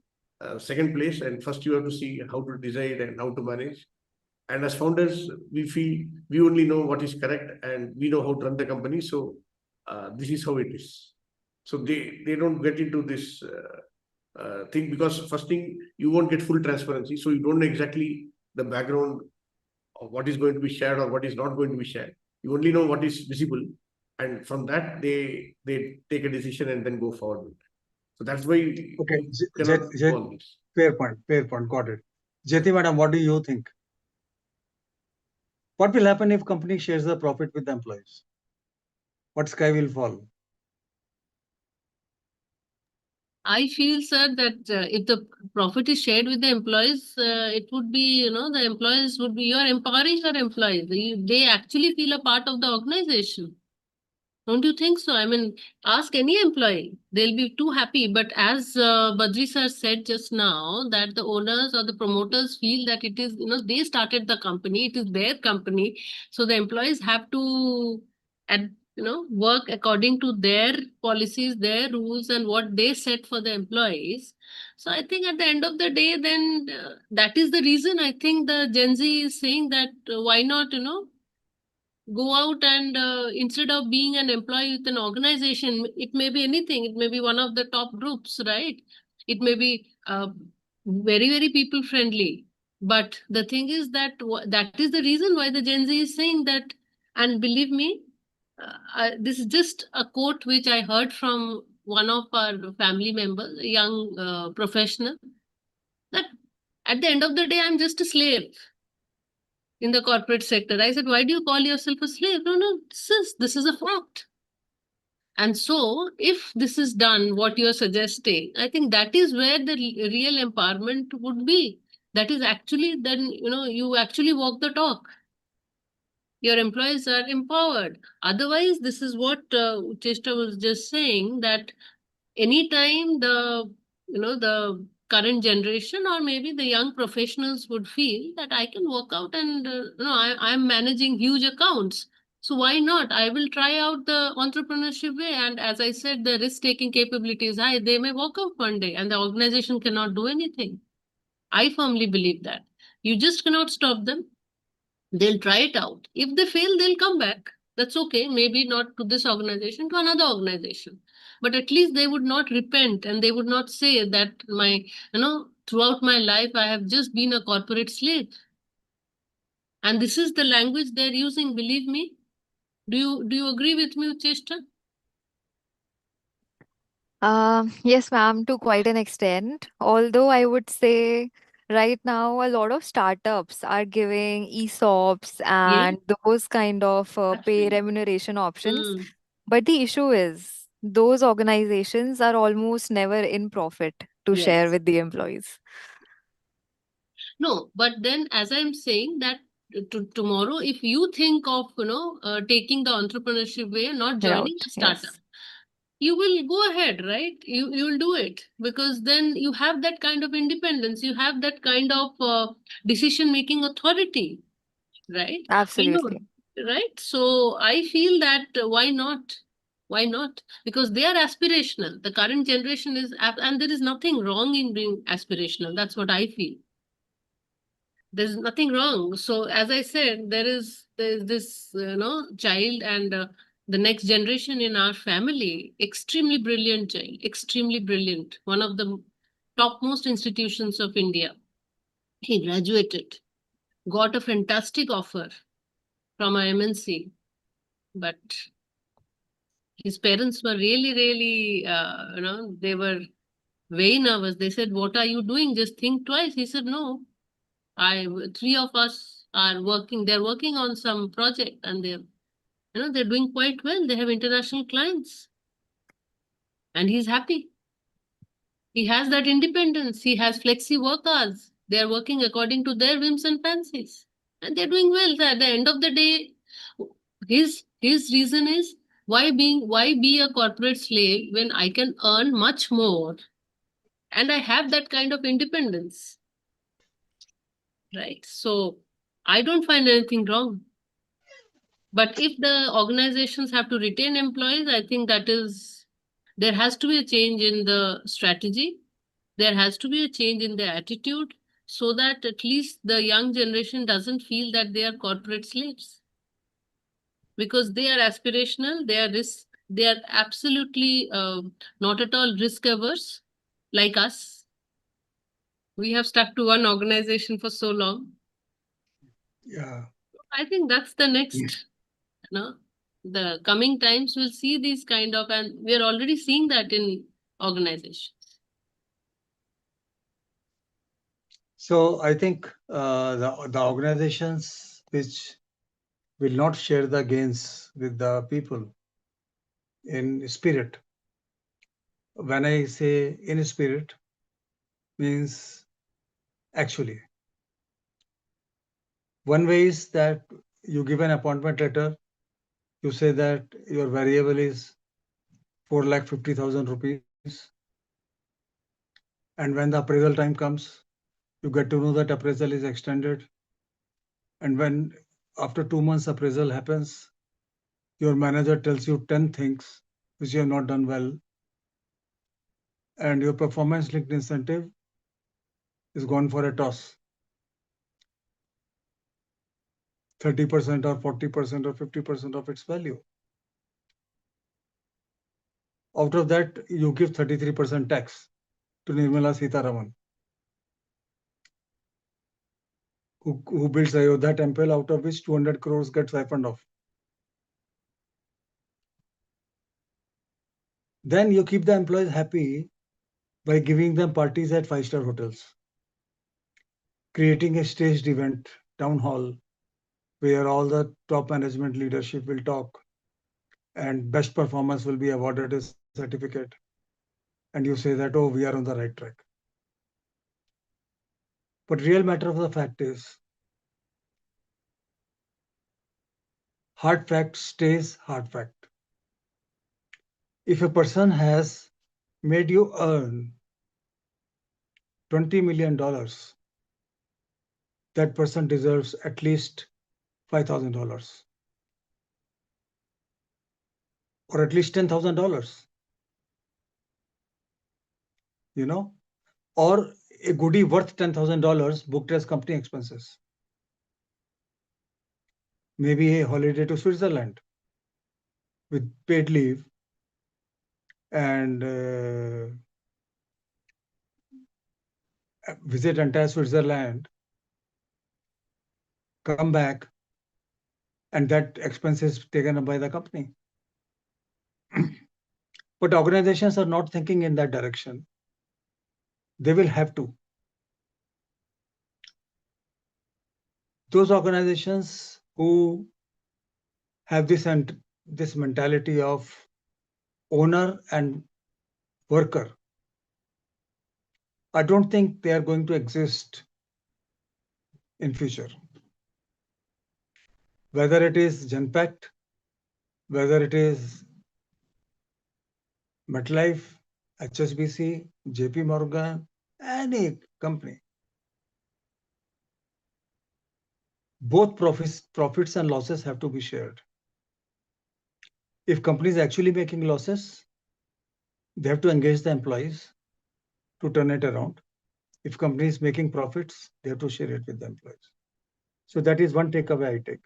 second place, and first you have to see how to decide and how to manage. And as founders, we feel we only know what is correct and we know how to run the company. So this is how it is. So they don't get into this thing, because first thing, you won't get full transparency. So you don't know exactly the background of what is going to be shared or what is not going to be shared. You only know what is visible. And from that, they take a decision and then go forward with it. So that's why Okay, fair point, got it. Jyoti madam, what do you think? What will happen if company shares the profit with the employees? What sky will fall? I feel, sir, that if the profit is shared with the employees, it would be, the employees would be, you're empowering your employees. They actually feel a part of the organization. Don't you think so? I mean, ask any employee, they'll be too happy. But as Badri sir said just now, that the owners or the promoters feel that it is, they started the company, it is their company. So the employees have to, work according to their policies, their rules, and what they set for the employees. So I think at the end of the day, then that is the reason I think the Gen Z is saying that why not, go out and instead of being an employee with an organization, it may be anything. It may be one of the top groups, right? It may be very, very people friendly. But the thing is that that is the reason why the Gen Z is saying that. And believe me, this is just a quote which I heard from one of our family members, a young professional, that at the end of the day, I'm just a slave in the corporate sector. I said, why do you call yourself a slave? No, this is a fact. And so if this is done, what you're suggesting, I think that is where the real empowerment would be. That is actually then, you actually walk the talk. Your employees are empowered. Otherwise, this is what Chester was just saying, that anytime the current generation or maybe the young professionals would feel that I can work out and I'm managing huge accounts, so why not, I will try out the entrepreneurship way. And as I said, the risk taking capability is high. They may walk out one day and the organization cannot do anything. I firmly believe that you just cannot stop them. They'll try it out. If they fail, they'll come back. That's okay. Maybe not to this organization, to another organization. But at least they would not repent and they would not say that throughout my life, I have just been a corporate slave. And this is the language they're using, believe me. Do you agree with me, Chester? Yes, ma'am, to quite an extent. Although I would say right now a lot of startups are giving ESOPs Yeah. and those kind of pay Absolutely. remuneration options. Mm. But the issue is those organizations are almost never in profit to share Yes. with the employees. No, but then as I'm saying that tomorrow, if you think of, taking the entrepreneurship way, not joining Route, a startup, yes. you will go ahead, right? You'll do it, because then you have that kind of independence. You have that kind of decision-making authority, right? Absolutely. Right? So I feel that why not? Why not? Because they are aspirational. The current generation is, and there is nothing wrong in being aspirational. That's what I feel. There's nothing wrong. So as I said, there's this child, and the next generation in our family, extremely brilliant child, extremely brilliant, one of the topmost institutions of India. He graduated got a fantastic offer from a MNC, but his parents were really, they were very nervous. They said, "What are you doing? Just think twice." He said, "No, three of us are working. They're working on some project, and they're doing quite well. They have international clients, and he's happy. He has that independence. He has flexi work hours. They're working according to their whims and fancies, and they're doing well. At the end of the day, his reason is, why be a corporate slave when I can earn much more and I have that kind of independence, right? So I don't find anything wrong. But if the organizations have to retain employees, I think there has to be a change in the strategy. There has to be a change in the attitude, so that at least the young generation doesn't feel that they are corporate slaves. Because they are aspirational, they are absolutely not at all risk averse like us. We have stuck to one organization for so long. Yeah. I think that's the next, the coming times we'll see these kind of, and we're already seeing that in organizations. So I think the organizations which will not share the gains with the people in spirit. When I say in spirit, means actually. One way is that you give an appointment letter, you say that your variable is 4,50,000 rupees. And when the appraisal time comes, you get to know that appraisal is extended. And when after 2 months appraisal happens, your manager tells you 10 things which you have not done well. And your performance linked incentive is gone for a toss. 30% or 40% or 50% of its value. Out of that, you give 33% tax to Nirmala Sitharaman, who builds Ayodhya temple, out of which 200 crores get siphoned off. Then you keep the employees happy by giving them parties at 5-star hotels, creating a staged event, town hall, where all the top management leadership will talk and best performance will be awarded a certificate. And you say that, oh, we are on the right track. But real matter of the fact is, hard fact stays hard fact. If a person has made you earn $20 million, that person deserves at least $5,000 or at least $10,000, or a goodie worth $10,000 booked as company expenses. Maybe a holiday to Switzerland with paid leave and visit entire Switzerland, come back, and that expense is taken up by the company. But organizations are not thinking in that direction. They will have to. Those organizations who have this mentality of owner and worker, I don't think they are going to exist in future. Whether it is Genpact, whether it is MetLife, HSBC, JP Morgan, any company, both profits and losses have to be shared. If companies actually making losses, they have to engage the employees to turn it around. If company is making profits, they have to share it with the employees. So that is one takeaway I take.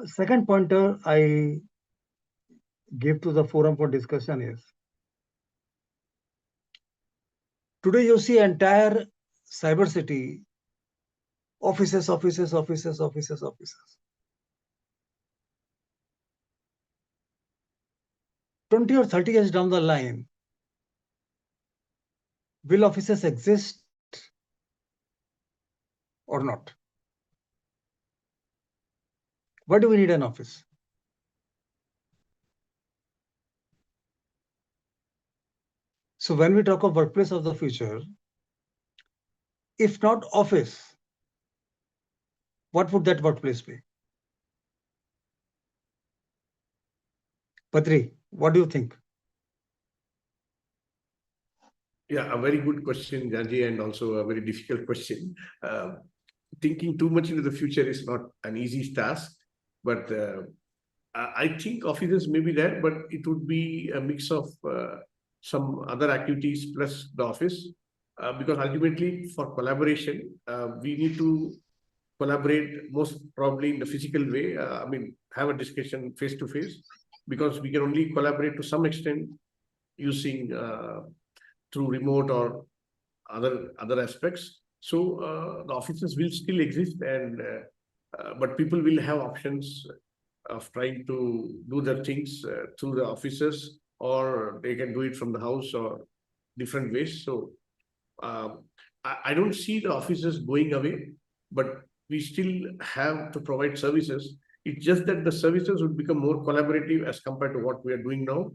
Second pointer I give to the forum for discussion is, today you see entire cyber city, 100 Offices, offices, offices, offices, offices. 20 or 30 years down the line, will offices exist or not? Why do we need an office? So when we talk of workplace of the future, if not office, what would that workplace be? Padri, what do you think? Yeah, a very good question, Janji, and also a very difficult question. Thinking too much into the future is not an easy task, but I think offices may be there, but it would be a mix of some other activities plus the office, because ultimately for collaboration, we need to collaborate most probably in the physical way. I mean, have a discussion face to face, because we can only collaborate to some extent using through remote or other aspects. So the offices will still exist, and but people will have options of trying to do their things through the offices, or they can do it from the house or different ways. So I don't see the offices going away, but we still have to provide services. It's just that the services would become more collaborative as compared to what we are doing now,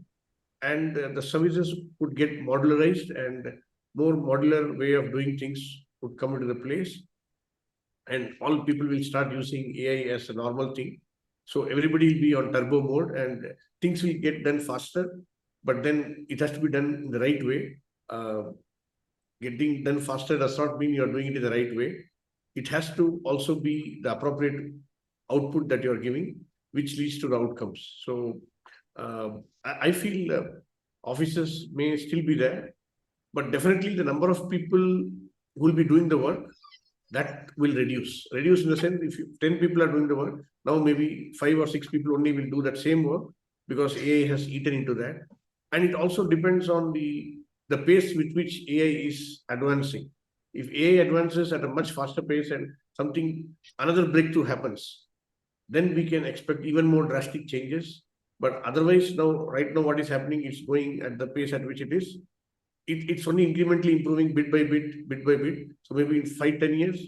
and the services would get modularized, and more modular way of doing things would come into the place, and all people will start using AI as a normal thing. So everybody will be on turbo mode, and things will get done faster, but then it has to be done in the right way. Getting done faster does not mean you're doing it in the right way. It has to also be the appropriate output that you're giving, which leads to the outcomes. So I feel offices may still be there, but definitely the number of people who will be doing the work, that will reduce. Reduce in the sense, if 10 people are doing the work, now maybe 5 or 6 people only will do that same work, because AI has eaten into that. And it also depends on the pace with which AI is advancing. If AI advances at a much faster pace and another breakthrough happens, then we can expect even more drastic changes. But otherwise, right now, what is happening is going at the pace at which it is. It's only incrementally improving bit by bit, bit by bit. So maybe in 5-10 years,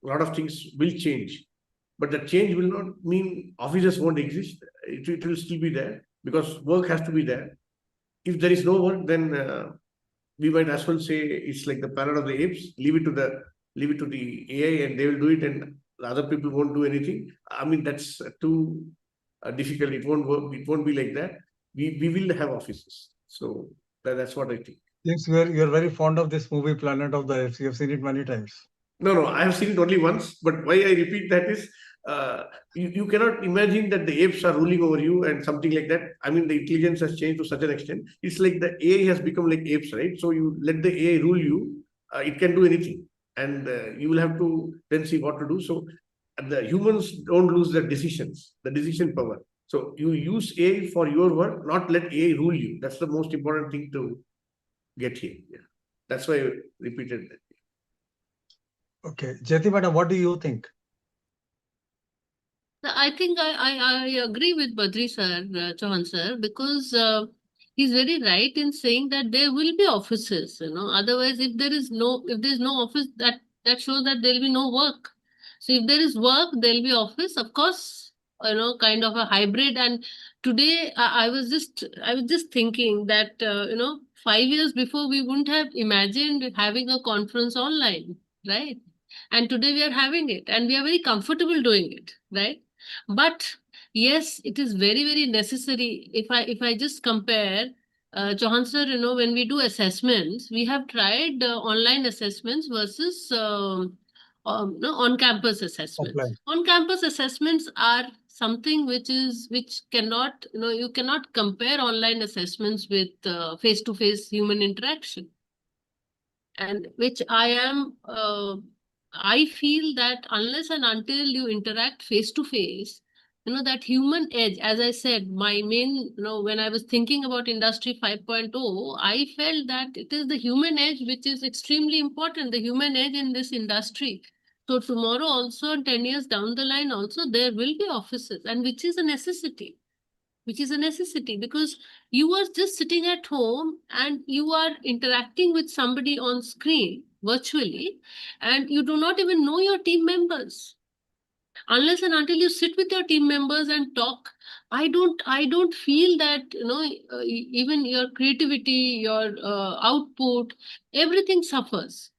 a lot of things will change. But the change will not mean offices won't exist. It will still be there, because work has to be there. If there is no work, then we might as well say it's like the Planet of the Apes. Leave it to the AI, and they will do it, and the other people won't do anything. I mean, that's too difficult. It won't work. It won't be like that. We will have offices. So that's what I think. Seems you're very fond of this movie, Planet of the Apes. You have seen it many times. No, I have seen it only once. But why I repeat that is, you cannot imagine that the apes are ruling over you and something like that. I mean, the intelligence has changed to such an extent. It's like the AI has become like apes, right? So you let the AI rule you. It can do anything, and you will have to then see what to do. So the humans don't lose their decisions, the decision power. So you use AI for your work, not let AI rule you. That's the most important thing to get here. Yeah. That's why I repeated that. Okay, Jyoti madam, what do you think? I think I agree with Badri sir, Chauhan sir, because he's very right in saying that there will be offices, Otherwise, if there is no office, that shows that there will be no work. So if there is work, there will be office, of course, kind of a hybrid. And today I was just thinking that 5 years before we wouldn't have imagined having a conference online, right? And today we are having it, and we are very comfortable doing it, right? But yes, it is very, very necessary. If I just compare, Chauhan sir, when we do assessments, we have tried online assessments versus no, on-campus assessments. Offline. On-campus assessments are something which cannot, you cannot compare online assessments with face-to-face human interaction. And which I feel that unless and until you interact face to face, that human edge, as I said, my main, when I was thinking about Industry 5.0, I felt that it is the human edge which is extremely important, the human edge in this industry. So tomorrow also, 10 years down the line also, there will be offices, and which is a necessity. Because you are just sitting at home and you are interacting with somebody on screen virtually, and you do not even know your team members. Unless and until you sit with your team members and talk, I don't feel that, even your creativity, your output, everything suffers.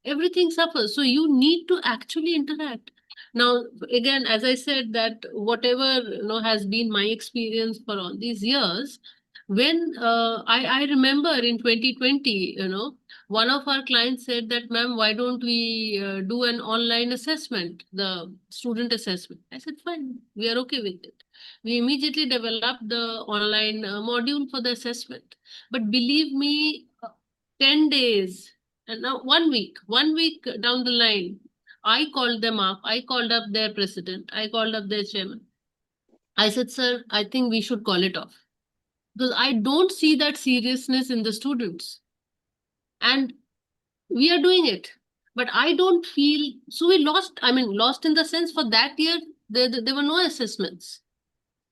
So you need to actually interact. Now, again, as I said, that whatever has been my experience for all these years, when I remember in 2020, one of our clients said that, ma'am, why don't we do an online assessment, the student assessment? I said, fine, we are okay with it. We immediately developed the online module for the assessment. But believe me, 10 days, and now 1 week down the line, I called them up. I called up their president. I called up their chairman. I said, sir, I think we should call it off, because I don't see that seriousness in the students. And we are doing it, but I don't feel, so we lost in the sense, for that year, there were no assessments.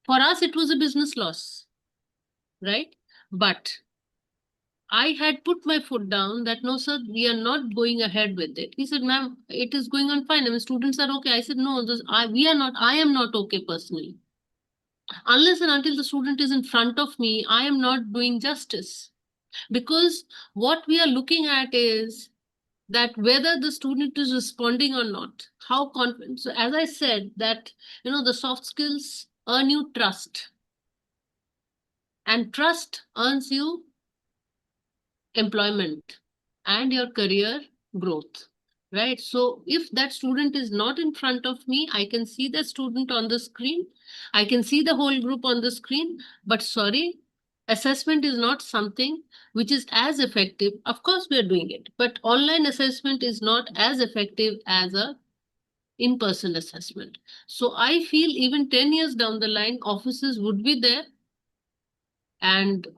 For us, it was a business loss, right? But I had put my foot down that, no, sir, we are not going ahead with it. He said, ma'am, it is going on fine. Students are okay. I said, no, I am not okay personally. Unless and until the student is in front of me, I am not doing justice. Because what we are looking at is that whether the student is responding or not, how confident. So as I said, that, the soft skills earn you trust. And trust earns you employment and your career growth, right? So if that student is not in front of me, I can see the student on the screen, I can see the whole group on the screen, but sorry, assessment is not something which is as effective. Of course we are doing it, but online assessment is not as effective as a in-person assessment. So I feel even 10 years down the line, offices would be there, and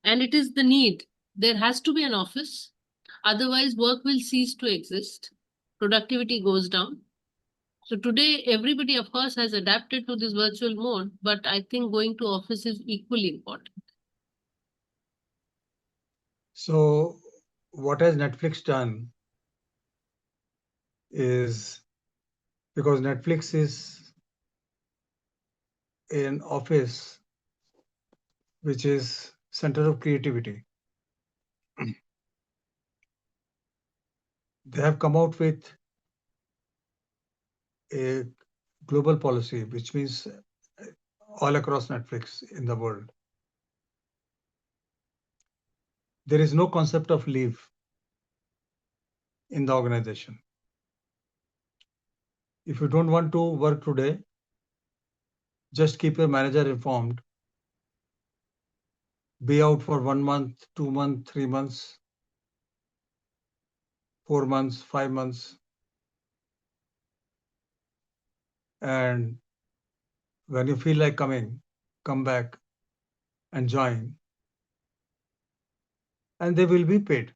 it is the need. There has to be an office. Otherwise, work will cease to exist. Productivity goes down. So today, everybody, of course, has adapted to this virtual mode, but I think going to office is equally important. So what has Netflix done is, because Netflix is an office which is center of creativity, they have come out with a global policy, which means all across Netflix in the world. There is no concept of leave in the organization. If you don't want to work today, just keep your manager informed. Be out for 1 month, 2 months, 3 months, 4 months, 5 months. And when you feel like coming, come back and join. And they will be paid.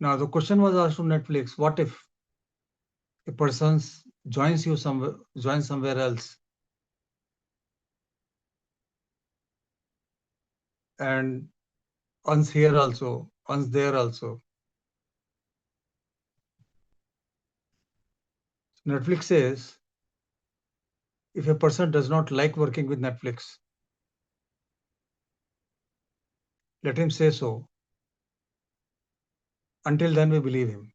Now, the question was asked to Netflix, what if a person joins somewhere else and earns here also, earns there also? Netflix says, if a person does not like working with Netflix, let him say so. Until then, we believe him.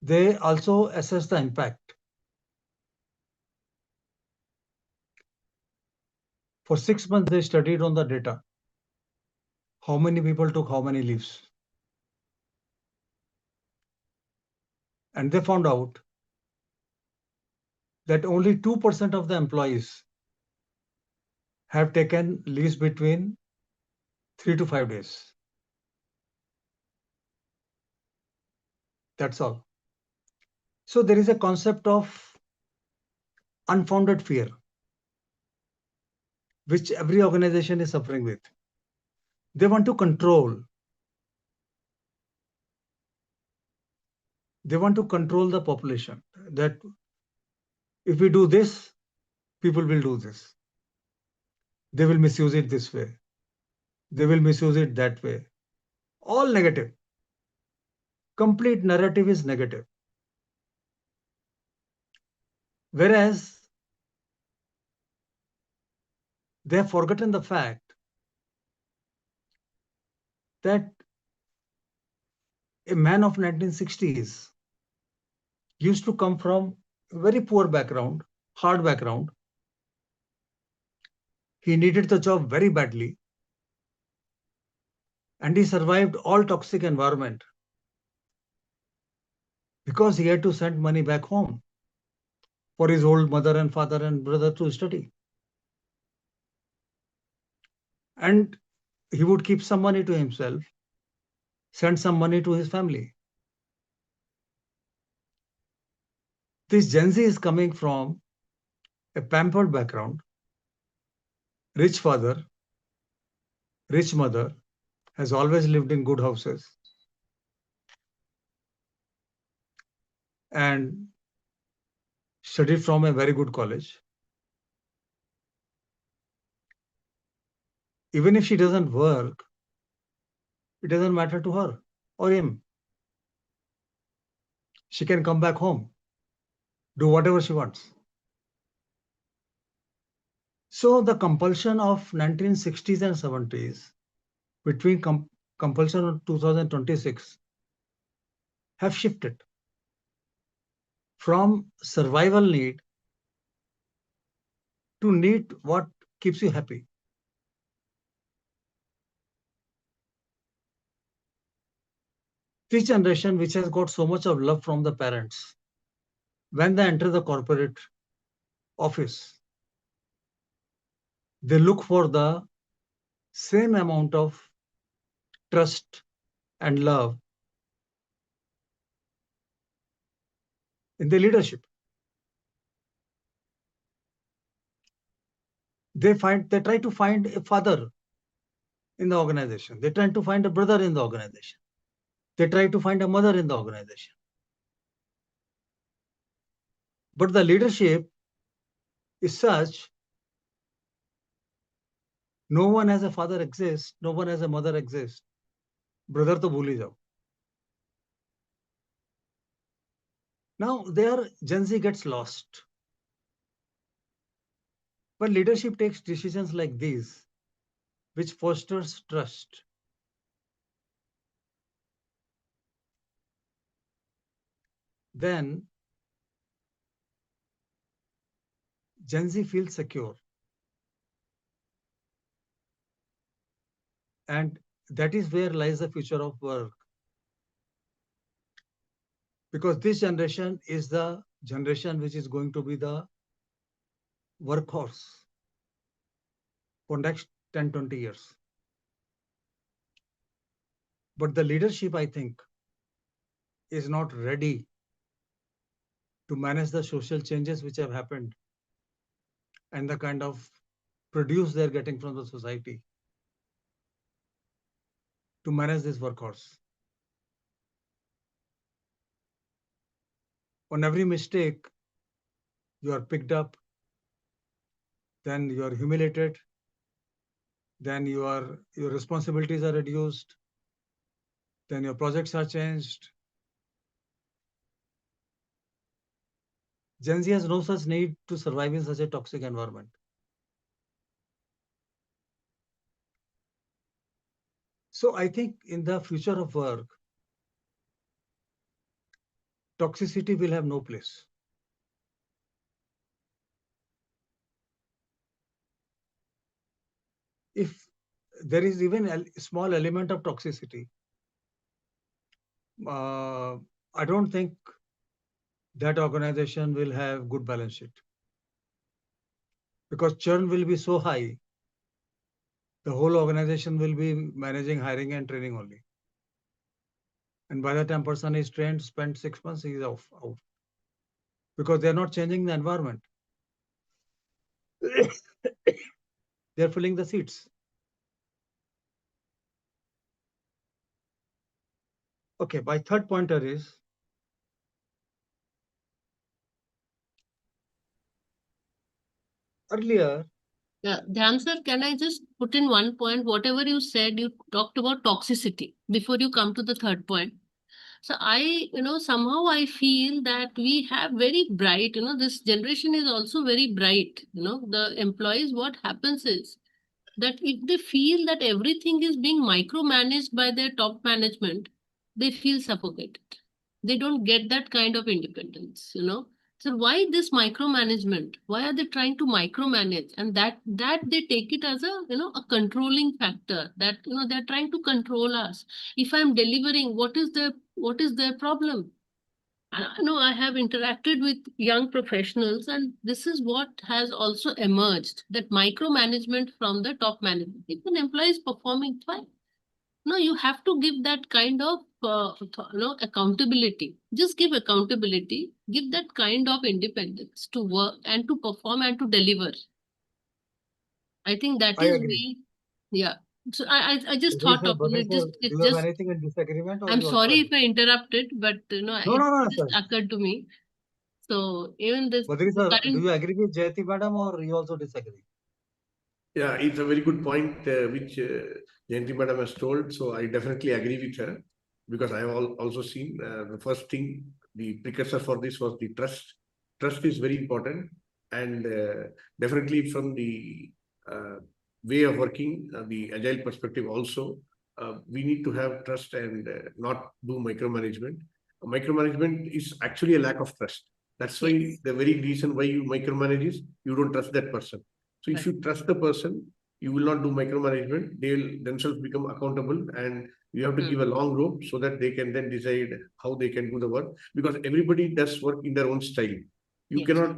They also assess the impact. For 6 months, they studied on the data. How many people took how many leaves? And they found out that only 2% of the employees have taken leaves between 3 to 5 days. That's all. So there is a concept of unfounded fear. which every organization is suffering with. They want to control. They want to control the population, that if we do this, people will do this. They will misuse it this way. They will misuse it that way. All negative. Complete narrative is negative. Whereas they have forgotten the fact that a man of 1960s used to come from a very poor background, hard background. He needed the job very badly, and he survived all toxic environment because he had to send money back home for his old mother and father and brother to study. And he would keep some money to himself, send some money to his family. This Gen Z is coming from a pampered background, rich father, rich mother, has always lived in good houses, and studied from a very good college. Even if she doesn't work, it doesn't matter to her or him. She can come back home, do whatever she wants. So the compulsion of 1960s and 70s between compulsion of 2026 have shifted from survival need to need what keeps you happy. This generation, which has got so much of love from the parents, when they enter the corporate office, they look for the same amount of trust and love in the leadership. They try to find a father in the organization. They try to find a brother in the organization. They try to find a mother in the organization. But the leadership is such, no one as a father exists, no one as a mother exists. Brother to bhul hi jao. Now there Gen Z gets lost. When leadership takes decisions like these, which fosters trust, then Gen Z feels secure. And that is where lies the future of work. Because this generation is the generation which is going to be the workhorse for next 10, 20 years. But the leadership, I think, is not ready to manage the social changes which have happened and the kind of produce they're getting from the society to manage this workhorse. On every mistake, you are picked up, then you are humiliated, then your responsibilities are reduced, then your projects are changed. Gen Z has no such need to survive in such a toxic environment. So I think in the future of work, toxicity will have no place. If there is even a small element of toxicity, I don't think that organization will have good balance sheet, because churn will be so high, the whole organization will be managing hiring and training only. And by the time person is trained, spent 6 months, he is out. Because they're not changing the environment. They're filling the seats. Okay, my third pointer is earlier. Yeah, Dhyan sir, can I just put in one point? Whatever you said, you talked about toxicity before you come to the third point. So somehow I feel that we have very bright, this generation is also very bright, the employees, what happens is that if they feel that everything is being micromanaged by their top management, they feel suffocated. They don't get that kind of independence. So why this micromanagement? Why are they trying to micromanage? And that they take it as a controlling factor, that they're trying to control us. If I'm delivering, what is their problem? I know I have interacted with young professionals, and this is what has also emerged, that micromanagement from the top management. If an employee is performing fine, no, you have to give that kind of accountability. Just give accountability, give that kind of independence to work and to perform and to deliver. I think that I is agree. yeah. So I just Badri thought sir, of Badri it sir, just do you have anything in disagreement, or I'm you also sorry if agree? I interrupted, but No, it no, just sir. occurred to me. So even this Badri sir, do current you agree with Jayati madam, or you also disagree? Yeah, it's a very good point which Jayanti madam has told. So I definitely agree with her, because I have also seen the first thing, the precursor for this was the trust. Trust is very important, and definitely from the way of working, the agile perspective also, we need to have trust and not do micromanagement. Micromanagement is actually a lack of trust. That's why yes, the very reason why you micromanage is you don't trust that person. So if right. you trust the person, you will not do micromanagement. They'll themselves become accountable, and you have to give a long rope so that they can then decide how they can do the work, because everybody does work in their own style. You Yes. cannot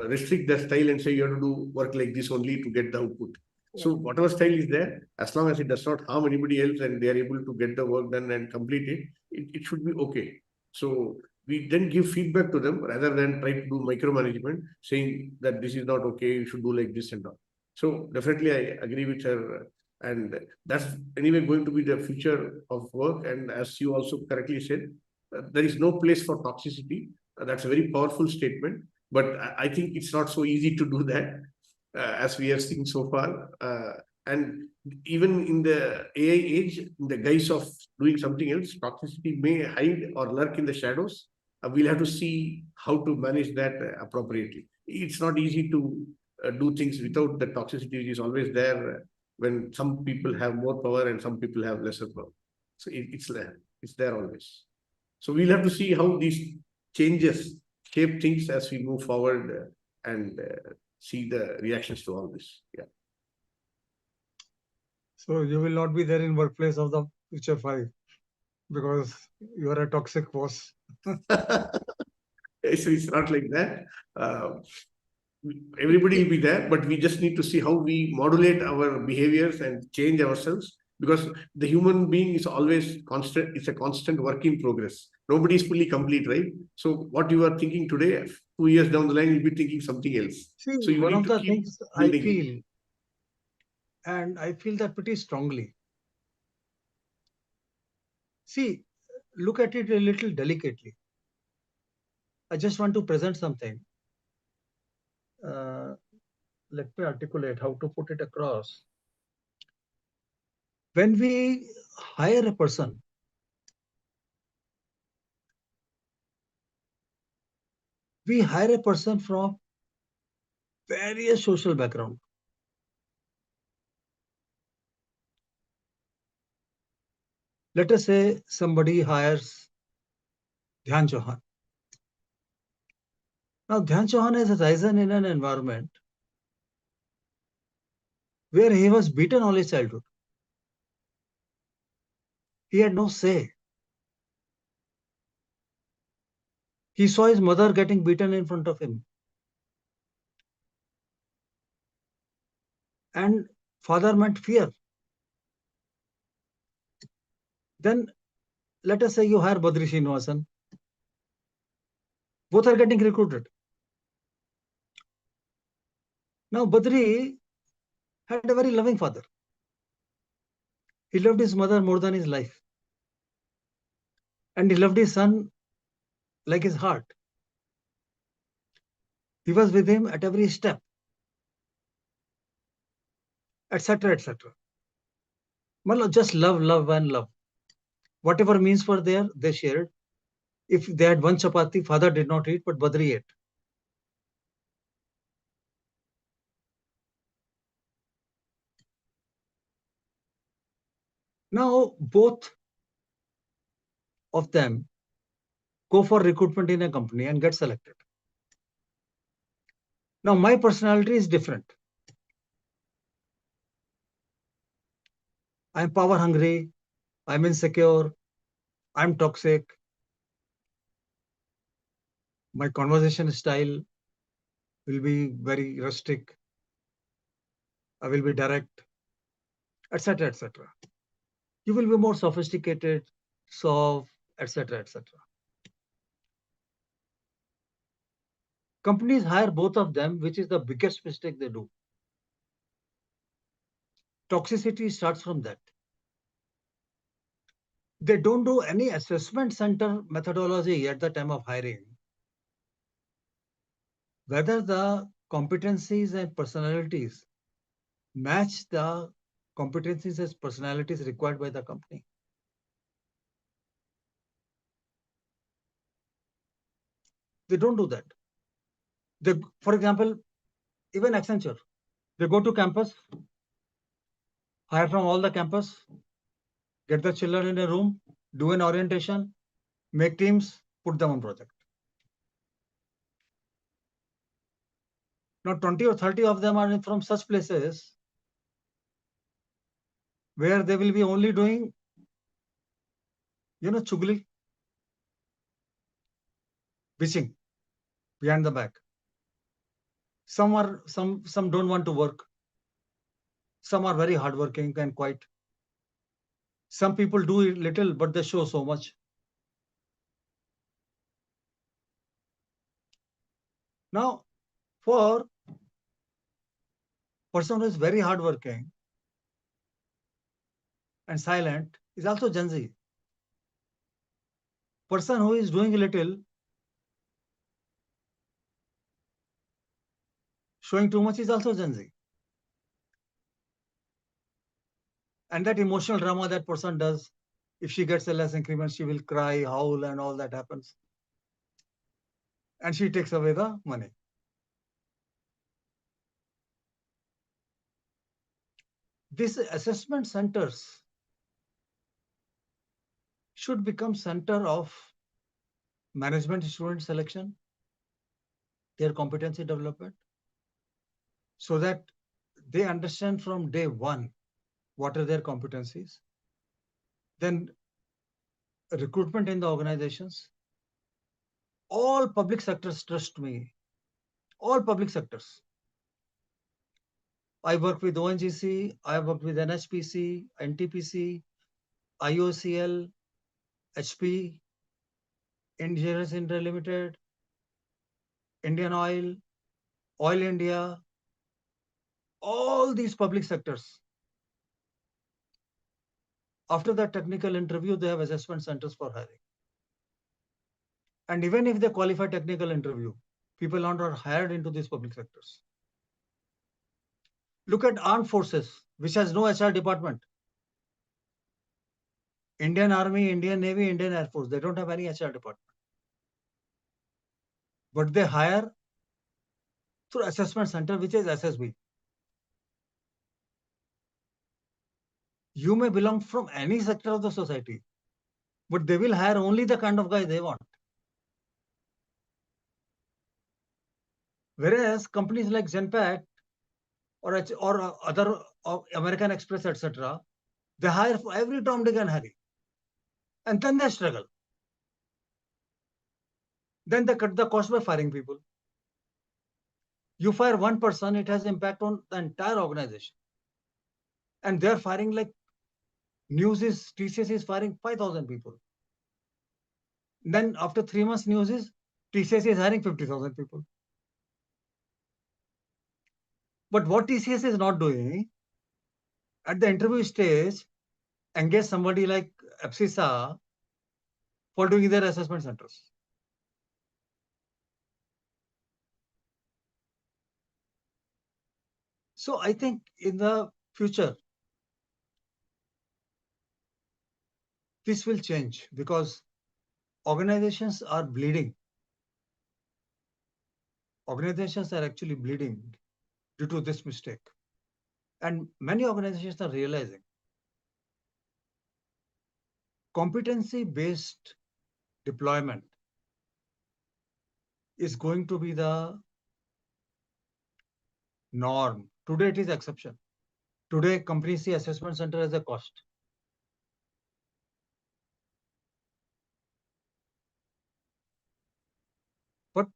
restrict their style and say you have to do work like this only to get the output. So whatever style is there, as long as it does not harm anybody else and they are able to get the work done and complete it should be okay. So we then give feedback to them rather than try to do micromanagement, saying that this is not okay, you should do like this and all. So definitely I agree with her, and that's anyway going to be the future of work. And as you also correctly said, there is no place for toxicity. That's a very powerful statement, but I think it's not so easy to do that, as we have seen so far. And even in the AI age, in the guise of doing something else, toxicity may hide or lurk in the shadows. We'll have to see how to manage that appropriately. It's not easy to do things without the toxicity, which is always there when some people have more power and some people have lesser power. So it's there. It's there always. So we'll have to see how these changes shape things as we move forward and see the reactions to all this. Yeah. So you will not be there in workplace of the future 5 because you are a toxic boss. It's not like that. Everybody will be there, but we just need to see how we modulate our behaviors and change ourselves, because the human being is always constant. It's a constant work in progress. Nobody is fully complete, right? So what you are thinking today, 2 years down the line, you'll be thinking something else. See, So you one need of to the keep things I building it. feel, and I feel that pretty strongly. See, look at it a little delicately. I just want to present something. Let me articulate how to put it across. When we hire a person, we hire a person from various social background. Let us say somebody hires Dhyan Chauhan. Now, Dhyan Chauhan has risen in an environment where he was beaten all his childhood. He had no say. He saw his mother getting beaten in front of him. And father meant fear. Then let us say you hire Badri Srinivasan. Both are getting recruited. Now Badri had a very loving father. He loved his mother more than his life. And he loved his son like his heart. He was with him at every step, etc., etc. Just love, love, and love. Whatever means were there, they shared. If they had one chapati, father did not eat, but Badri ate. Now, both of them go for recruitment in a company and get selected. Now, my personality is different. I'm power hungry, I'm insecure, I'm toxic. My conversation style will be very rustic. I will be direct, etc., etc. You will be more sophisticated, soft, etc., etc. Companies hire both of them, which is the biggest mistake they do. Toxicity starts from that. They don't do any assessment center methodology at the time of hiring, whether the competencies and personalities match the competencies as personalities required by the company. They don't do that. For example, even Accenture, they go to campus, hire from all the campus, get the children in a room, do an orientation, make teams, put them on project. Now 20 or 30 of them are from such places where they will be only doing, chugli, bitching behind the back. Some don't want to work. Some are very hardworking and quiet. Some people do little, but they show so much. Now, for person who is very hardworking and silent is also Gen Z. Person who is doing a little, showing too much is also Gen Z. And that emotional drama that person does, if she gets a less increment, she will cry, howl, and all that happens. And she takes away the money. These assessment centers should become center of management student selection, their competency development, so that they understand from day one what are their competencies. Then recruitment in the organizations. All public sectors, trust me, all public sectors. I work with ONGC, I work with NHPC, NTPC, IOCL, HP, Engineers India Limited, Indian Oil, Oil India, all these public sectors. After that technical interview, they have assessment centers for hiring. And even if they qualify technical interview, people are not hired into these public sectors. Look at armed forces, which has no HR department. Indian Army, Indian Navy, Indian Air Force, they don't have any HR department. But they hire through assessment center, which is SSB. You may belong from any sector of the society, but they will hire only the kind of guy they want. Whereas companies like Genpact or other American Express, etc., they hire for every Tom, Dick, and Harry. And then they struggle. Then they cut the cost by firing people. You fire one person, it has impact on the entire organization. And they're firing like news is, TCS is firing 5,000 people. Then after 3 months, news is TCS is hiring 50,000 people. But what TCS is not doing, at the interview stage, engage somebody like APSISA for doing their assessment centers. So I think in the future, this will change because organizations are bleeding. Organizations are actually bleeding due to this mistake. And many organizations are realizing competency-based deployment is going to be the norm. Today it is exception. Today companies see assessment center as a cost. But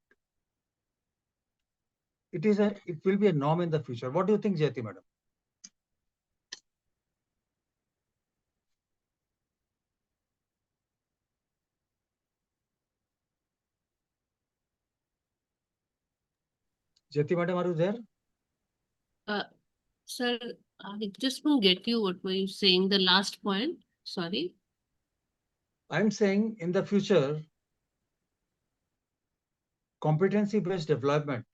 it will be a norm in the future. What do you think, Jyoti madam? Jyoti madam, are you there? Sir, I just don't get you. What were you saying? The last point? Sorry. I'm saying in the future, competency-based development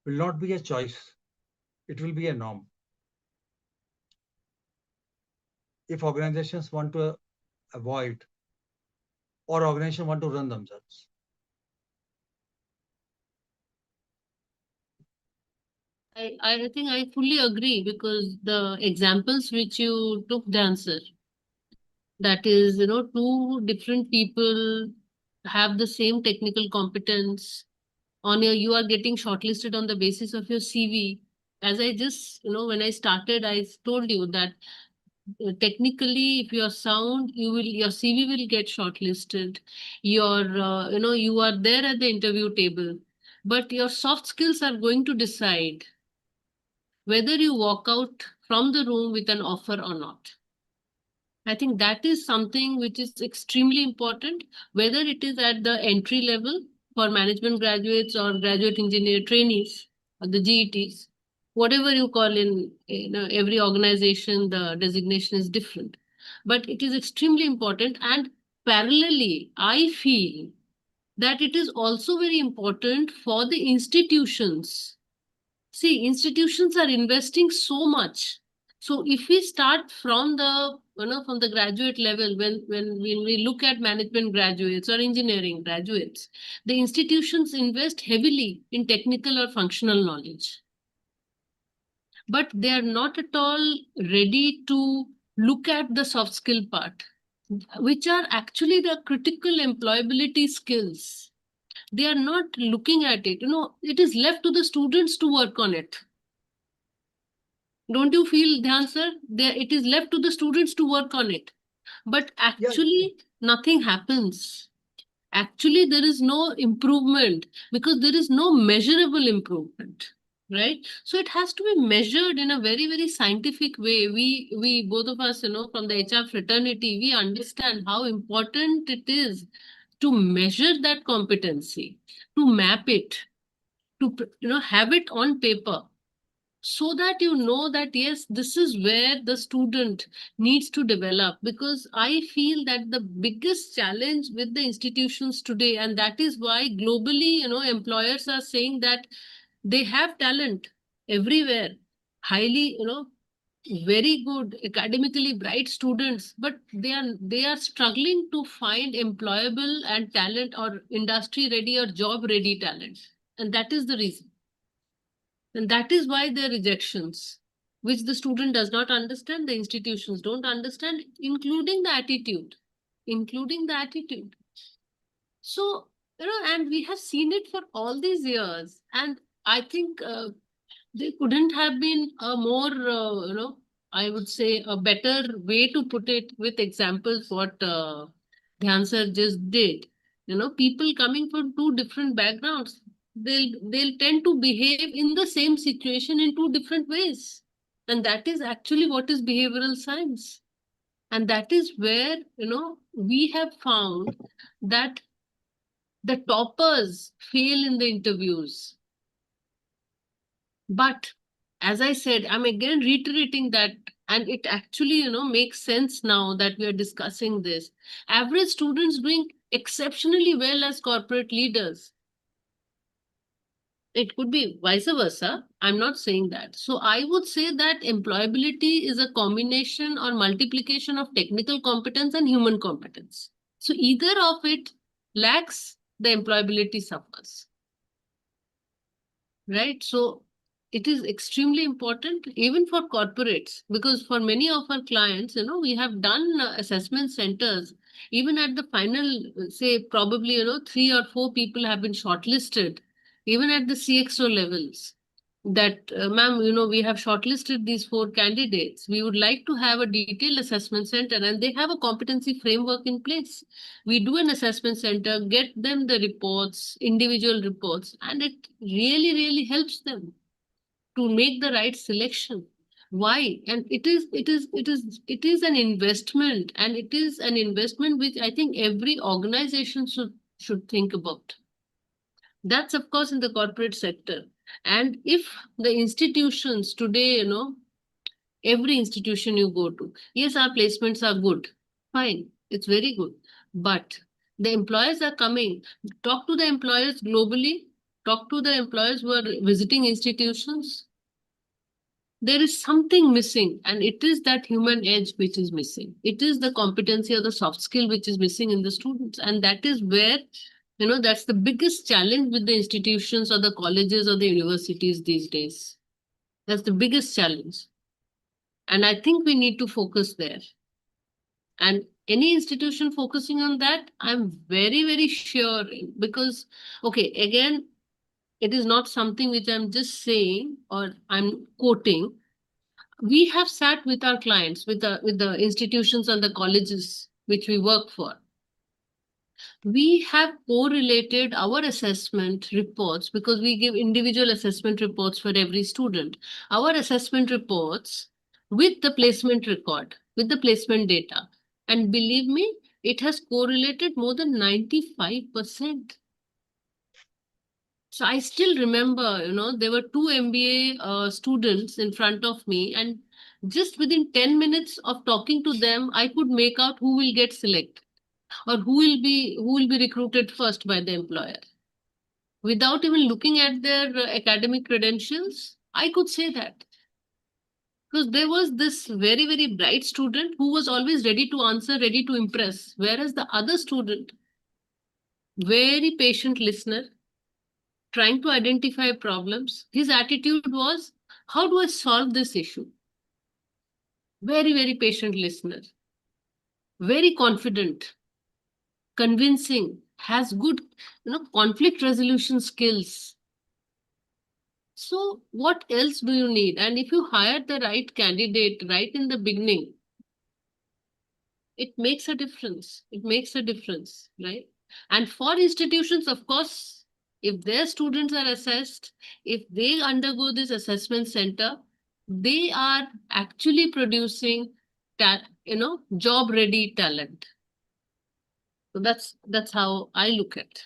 will not be a choice. It will be a norm. If organizations want to avoid or organizations want to run themselves. I think I fully agree because the examples which you took, dancer, that is, two different people have the same technical competence. You are getting shortlisted on the basis of your CV. As I just, when I started, I told you that technically, if you're sound, your CV will get shortlisted. You are there at the interview table, but your soft skills are going to decide whether you walk out from the room with an offer or not. I think that is something which is extremely important, whether it is at the entry level for management graduates or graduate engineer trainees or the GETs, whatever you call in every organization, the designation is different. But it is extremely important, and parallelly, I feel that it is also very important for the institutions. See, institutions are investing so much. So if we start from the graduate level, when we look at management graduates or engineering graduates, the institutions invest heavily in technical or functional knowledge. But they are not at all ready to look at the soft skill part, which are actually the critical employability skills. They are not looking at it. It is left to the students to work on it. Don't you feel, Dhyan sir? It is left to the students to work on it. But actually, nothing happens. Actually, there is no improvement because there is no measurable improvement, right? So it has to be measured in a very, very scientific way. We both of us, from the HR fraternity, we understand how important it is to measure that competency, to map it, to have it on paper, so that that yes, this is where the student needs to develop. Because I feel that the biggest challenge with the institutions today, and that is why globally employers are saying that they have talent everywhere, highly very good academically bright students, but they are struggling to find employable and talent or industry ready or job ready talent. And that is the reason. And that is why there are rejections, which the student does not understand, the institutions don't understand, including the attitude. Including the attitude. So, and we have seen it for all these years. And I think there couldn't have been a more, I would say a better way to put it with examples what Dhyan sir just did. People coming from two different backgrounds, they'll tend to behave in the same situation in two different ways. And that is actually what is behavioral science. And that is where, we have found that the toppers fail in the interviews. But as I said, I'm again reiterating that, and it actually, makes sense now that we are discussing this. Average students doing exceptionally well as corporate leaders. It could be vice versa. I'm not saying that. So I would say that employability is a combination or multiplication of technical competence and human competence. So either of it lacks, the employability suffers. Right? So it is extremely important even for corporates, because for many of our clients, we have done assessment centers. Even at the final, say probably, 3 or 4 people have been shortlisted, even at the CXO levels. That, ma'am, we have shortlisted these 4 candidates. We would like to have a detailed assessment center, and they have a competency framework in place. We do an assessment center, get them the reports, individual reports, and it really, really helps them to make the right selection. Why? And it is an investment, and it is an investment which I think every organization should think about. That's of course in the corporate sector. And if the institutions today, every institution you go to, yes, our placements are good, fine, it's very good. But the employers are coming. Talk to the employers globally, talk to the employers who are visiting institutions. There is something missing, and it is that human edge which is missing. It is the competency or the soft skill which is missing in the students. And that is where, that's the biggest challenge with the institutions or the colleges or the universities these days. That's the biggest challenge. And I think we need to focus there. And any institution focusing on that, I'm very, very sure, because, okay, again, it is not something which I'm just saying or I'm quoting. We have sat with our clients, with the institutions and the colleges which we work for. We have correlated our assessment reports, because we give individual assessment reports for every student. Our assessment reports with the placement record, with the placement data. And believe me, it has correlated more than 95%. So I still remember, there were 2 MBA students in front of me, and just within 10 minutes of talking to them, I could make out who will get selected or who will be recruited first by the employer. Without even looking at their academic credentials, I could say that. Because there was this very, very bright student who was always ready to answer, ready to impress, whereas the other student, very patient listener, trying to identify problems, his attitude was, how do I solve this issue? Very, very patient listener, very confident, convincing, has good, conflict resolution skills. So what else do you need? And if you hire the right candidate right in the beginning, it makes a difference. It makes a difference, right? And for institutions, of course, if their students are assessed, if they undergo this assessment center, they are actually producing, job ready talent. So that's how I look at.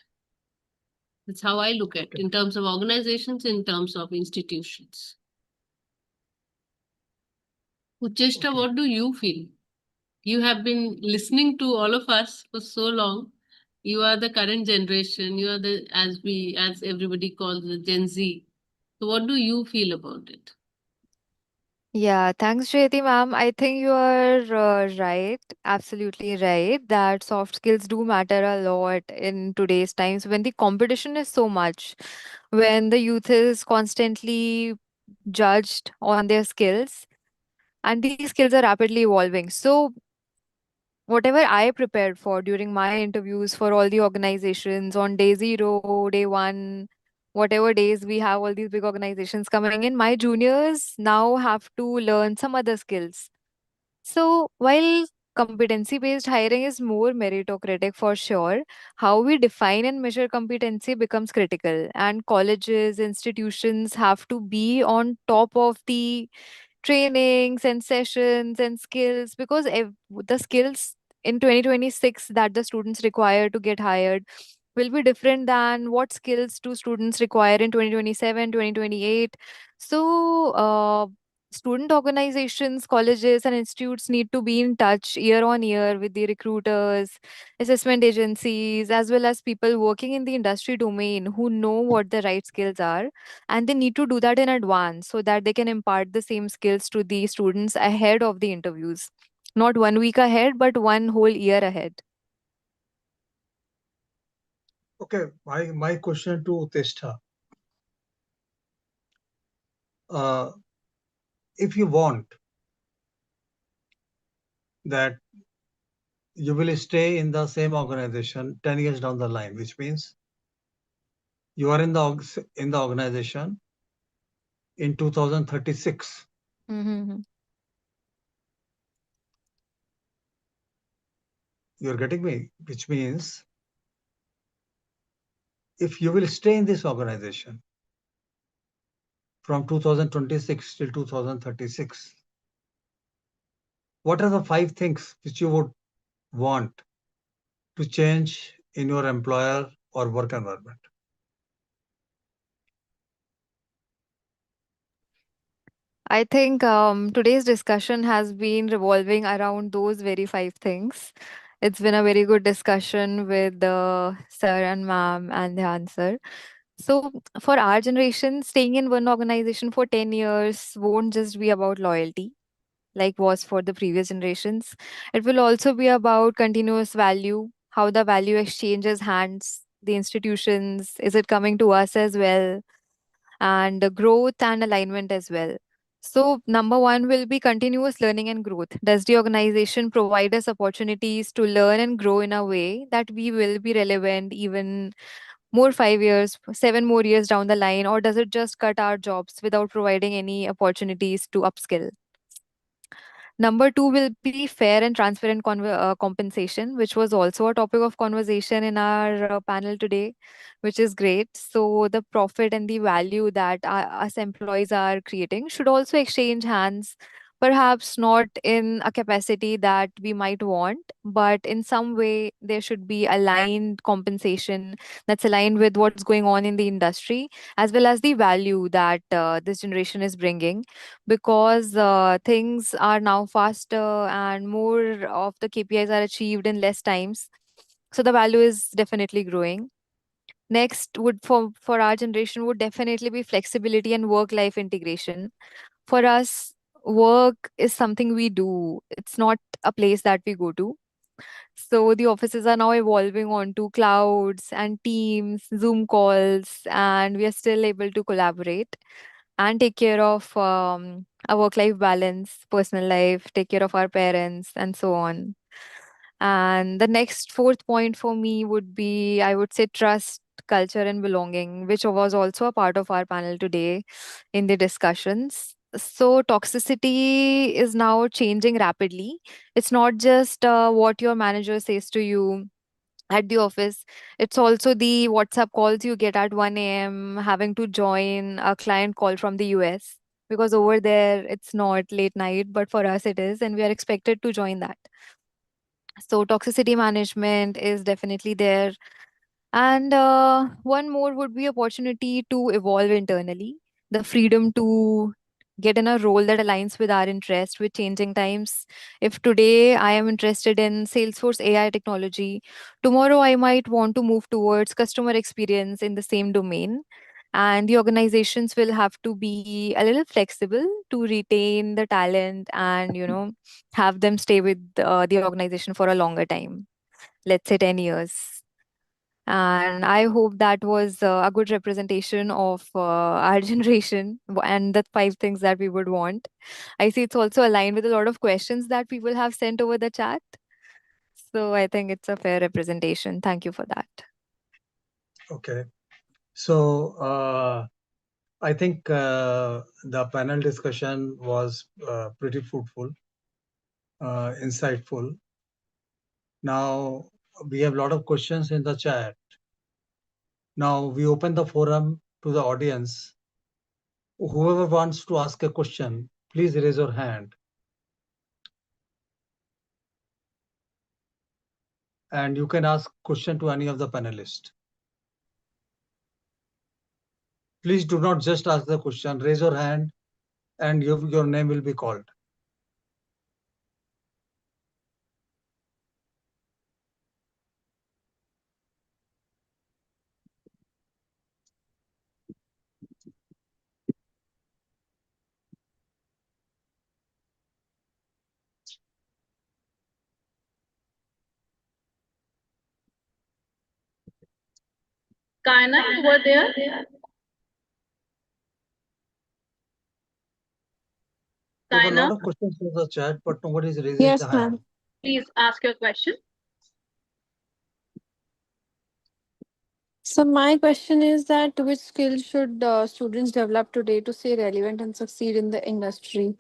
That's how I look at in terms of organizations, in terms of institutions. Ucheshta, Okay. what do you feel? You have been listening to all of us for so long. You are the current generation. You are the, as everybody calls the Gen Z. So what do you feel about it? Yeah, thanks, Jyoti ma'am. I think you are right, absolutely right, that soft skills do matter a lot in today's times when the competition is so much, when the youth is constantly judged on their skills, and these skills are rapidly evolving. So, whatever I prepared for during my interviews for all the organizations on day zero, day one, whatever days we have all these big organizations coming in, my juniors now have to learn some other skills. So while competency based hiring is more meritocratic for sure, how we define and measure competency becomes critical. And colleges, institutions have to be on top of the trainings and sessions and skills, because the skills in 2026 that the students require to get hired, will be different than what skills do students require in 2027, 2028. So, student organizations, colleges, and institutes need to be in touch year on year with the recruiters, assessment agencies, as well as people working in the industry domain who know what the right skills are. And they need to do that in advance so that they can impart the same skills to the students ahead of the interviews. Not 1 week ahead, but one whole year ahead. Okay, my question to Testa. If you want that you will stay in the same organization 10 years down the line, which means you are in the organization in 2036. Mm-hmm. You're getting me? Which means if you will stay in this organization from 2026 till 2036, what are the 5 things which you would want to change in your employer or work environment? I think today's discussion has been revolving around those very 5 things. It's been a very good discussion with the sir and ma'am and the answer. So, for our generation, staying in one organization for 10 years won't just be about loyalty, like was for the previous generations. It will also be about continuous value, how the value exchanges hands, the institutions, is it coming to us as well, and the growth and alignment as well. So, number one will be continuous learning and growth. Does the organization provide us opportunities to learn and grow in a way that we will be relevant even more 5 years, 7 more years down the line, or does it just cut our jobs without providing any opportunities to upskill? Number two will be fair and transparent compensation, which was also a topic of conversation in our panel today, which is great. So, the profit and the value that us employees are creating should also exchange hands, perhaps not in a capacity that we might want, but in some way there should be aligned compensation that's aligned with what's going on in the industry, as well as the value that this generation is bringing, because things are now faster and more of the KPIs are achieved in less times. So the value is definitely growing. Next would for our generation would definitely be flexibility and work life integration. For us, work is something we do. It's not a place that we go to. So the offices are now evolving onto clouds and Teams, Zoom calls, and we are still able to collaborate and take care of our work life balance, personal life, take care of our parents, and so on. And the next fourth point for me would be, I would say, trust, culture, and belonging, which was also a part of our panel today in the discussions. So, toxicity is now changing rapidly. It's not just what your manager says to you at the office. It's also the WhatsApp calls you get at 1 a.m. having to join a client call from the US. Because over there, it's not late night, but for us it is, and we are expected to join that. So, toxicity management is definitely there. And one more would be opportunity to evolve internally, the freedom to get in a role that aligns with our interest with changing times. If today I am interested in Salesforce AI technology, tomorrow I might want to move towards customer experience in the same domain. And the organizations will have to be a little flexible to retain the talent and, have them stay with the organization for a longer time, let's say 10 years. And I hope that was a good representation of our generation and the 5 things that we would want. I see it's also aligned with a lot of questions that people have sent over the chat. So I think it's a fair representation. Thank you for that. Okay. So I think the panel discussion was pretty fruitful, insightful. Now we have a lot of questions in the chat. Now we open the forum to the audience. Whoever wants to ask a question, please raise your hand. And you can ask question to any of the panelists. please do not just ask the question. Raise your hand and your name will be called. Kaina, you were there? There were a Kaina, lot of questions in the chat, but nobody is raising Yes, the ma'am. hand. please ask your question. So my question is that which skills should students develop today to stay relevant and succeed in the industry?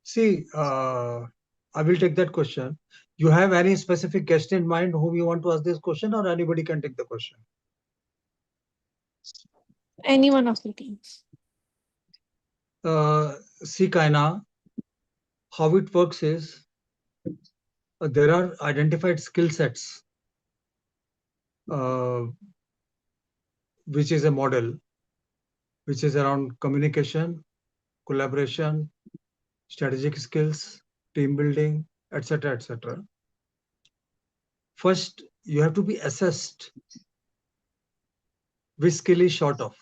See, I will take that question. You have any specific guest in mind whom you want to ask this question, or anybody can take the question? Any one of the teams. See, Kaina, how it works is there are identified skill sets, which is a model, which is around communication, collaboration, strategic skills, team building, etc., etc. First, you have to be assessed which skill is short of.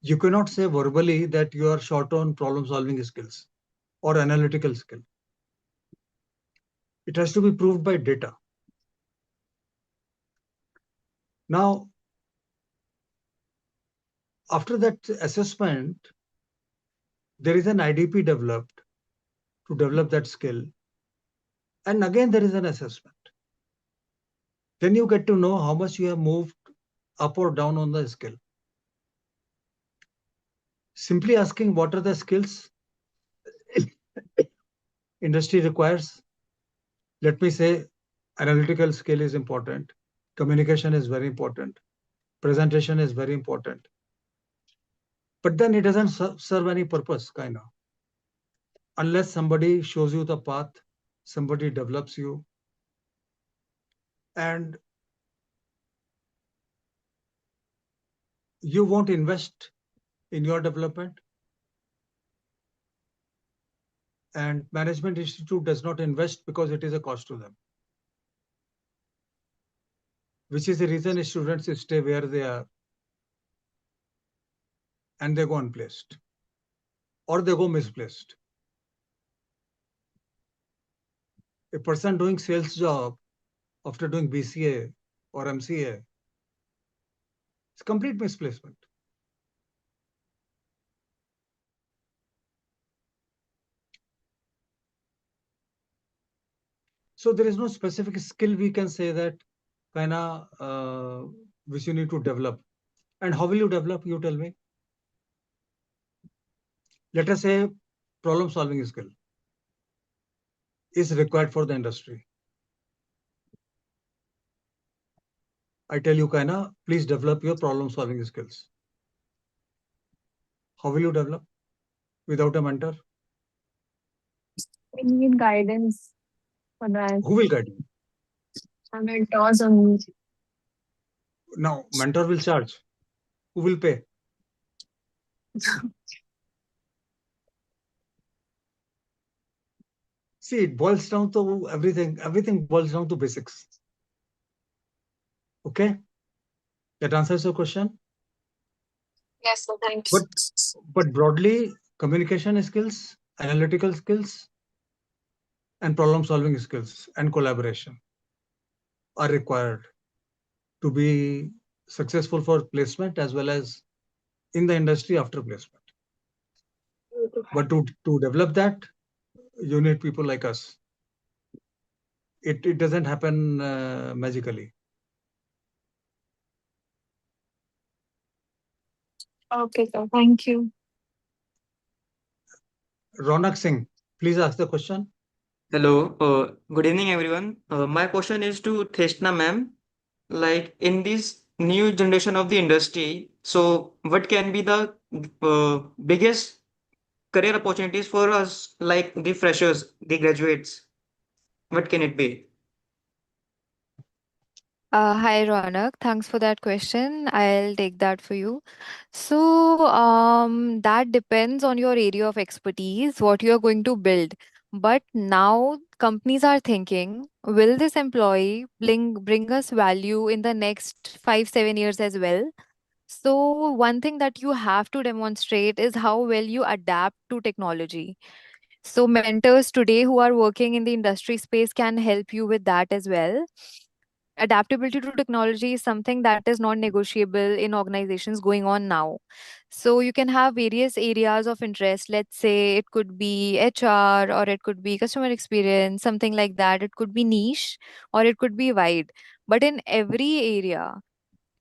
You cannot say verbally that you are short on problem-solving skills or analytical skill. It has to be proved by data. Now, after that assessment, there is an IDP developed to develop that skill. And again, there is an assessment. Then you get to know how much you have moved up or down on the skill. Simply asking what are the skills industry requires. Let me say analytical skill is important. Communication is very important. Presentation is very important. But then it doesn't serve any purpose, kind of. Unless somebody shows you the path, somebody develops you. And you won't invest in your development. And Management Institute does not invest because it is a cost to them. Which is the reason students stay where they are and they go unplaced or they go misplaced. A person doing sales job after doing BCA or MCA, it's complete misplacement. So there is no specific skill we can say that kind of which you need to develop. And how will you develop? You tell me. Let us say problem solving skill is required for the industry. I tell you, Kaina, please develop your problem solving skills. How will you develop without a mentor? We need guidance for that. Who will guide you? Our mentors only. Now, mentor will charge. Who will pay? See, it boils down to everything. Everything boils down to basics. Okay? That answers your question? Yes, sir. Thanks. But broadly, communication skills, analytical skills, and problem-solving skills and collaboration are required to be successful for placement as well as in the industry after placement. But to develop that, you need people like us. It doesn't happen magically. Okay, sir. Thank you. Ronak Singh, please ask the question. Hello, good evening, everyone. My question is to Theshna ma'am. Like in this new generation of the industry, so what can be the biggest career opportunities for us, like the freshers, the graduates? What can it be? Hi, Ronak. Thanks for that question. I'll take that for you. So, that depends on your area of expertise, what you're going to build. But now companies are thinking, will this employee bring us value in the next 5, 7 years as well? So, one thing that you have to demonstrate is how well you adapt to technology. So, mentors today who are working in the industry space can help you with that as well. Adaptability to technology is something that is non negotiable in organizations going on now. So, you can have various areas of interest. Let's say it could be HR or it could be customer experience, something like that. It could be niche or it could be wide. But in every area,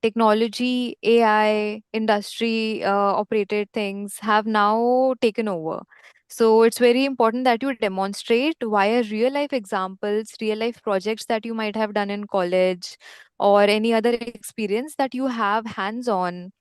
technology, AI, industry operated things have now taken over. So it's very important that you demonstrate via real life examples, real life projects that you might have done in college or any other experience that you have hands on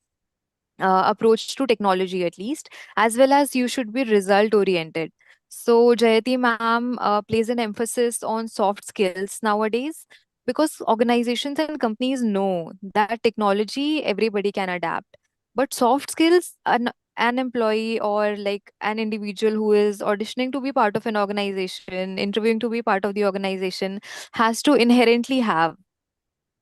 approach to technology at least, as well as you should be result oriented. So Jayati ma'am plays an emphasis on soft skills nowadays because organizations and companies know that technology everybody can adapt, but soft skills an employee or like an individual who is auditioning to be part of an organization, interviewing to be part of the organization, has to inherently have.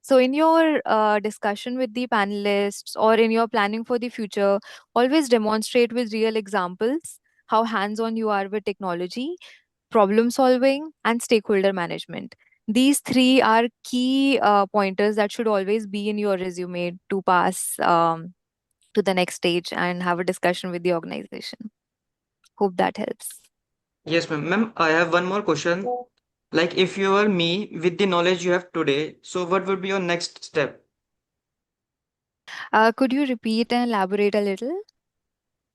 So, in your discussion with the panelists or in your planning for the future, always demonstrate with real examples how hands on you are with technology, problem solving, and stakeholder management. These three are key pointers that should always be in your resume to pass to the next stage and have a discussion with the organization. Hope that helps. Yes, ma'am. Ma'am, I have one more question. Like, if you were me with the knowledge you have today, so what would be your next step? Could you repeat and elaborate a little?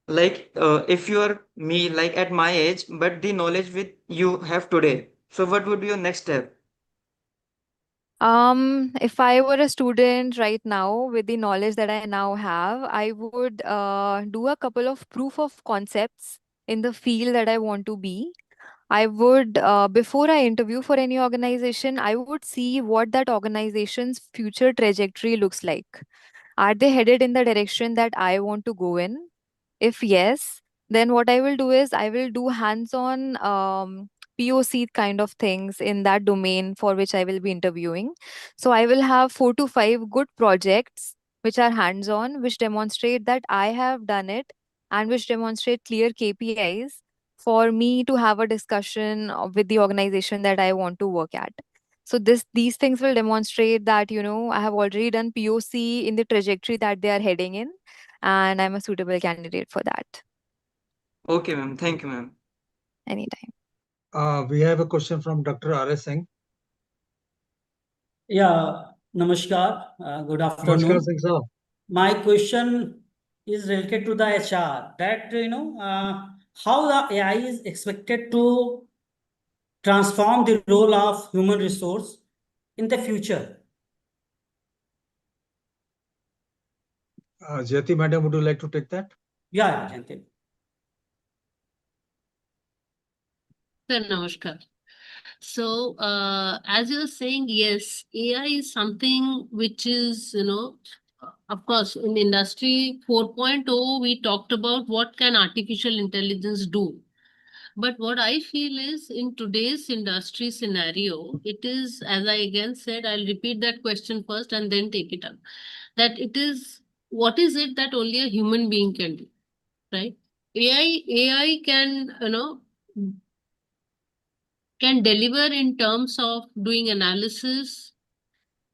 Like, if you are me, like at my age, but the knowledge with you have today, so what would be your next step? If I were a student right now with the knowledge that I now have, I would do a couple of proof of concepts in the field that I want to be. I would, before I interview for any organization, I would see what that organization's future trajectory looks like. Are they headed in the direction that I want to go in? If yes, then what I will do is I will do hands-on POC kind of things in that domain for which I will be interviewing. So I will have 4 to 5 good projects which are hands-on, which demonstrate that I have done it and which demonstrate clear KPIs for me to have a discussion with the organization that I want to work at. So these things will demonstrate that, I have already done POC in the trajectory that they are heading in, and I'm a suitable candidate for that Okay, ma'am. Thank you, ma'am. anytime. We have a question from Dr. R.S. Singh. Yeah, namaskar. Good Namaskar, afternoon. Singh sir. My question is related to the HR. That how the AI is expected to transform the role of human resource in the future. Jyoti madam, would you like to take that? Yeah, Janti. Sir, namaskar. So, as you're saying, yes, AI is something which is, of course, in industry 4.0, we talked about what can artificial intelligence do. But what I feel is in today's industry scenario, it is, as I again said, I'll repeat that question first and then take it up. That it is, what is it that only a human being can do, right? AI can, can deliver in terms of doing analysis,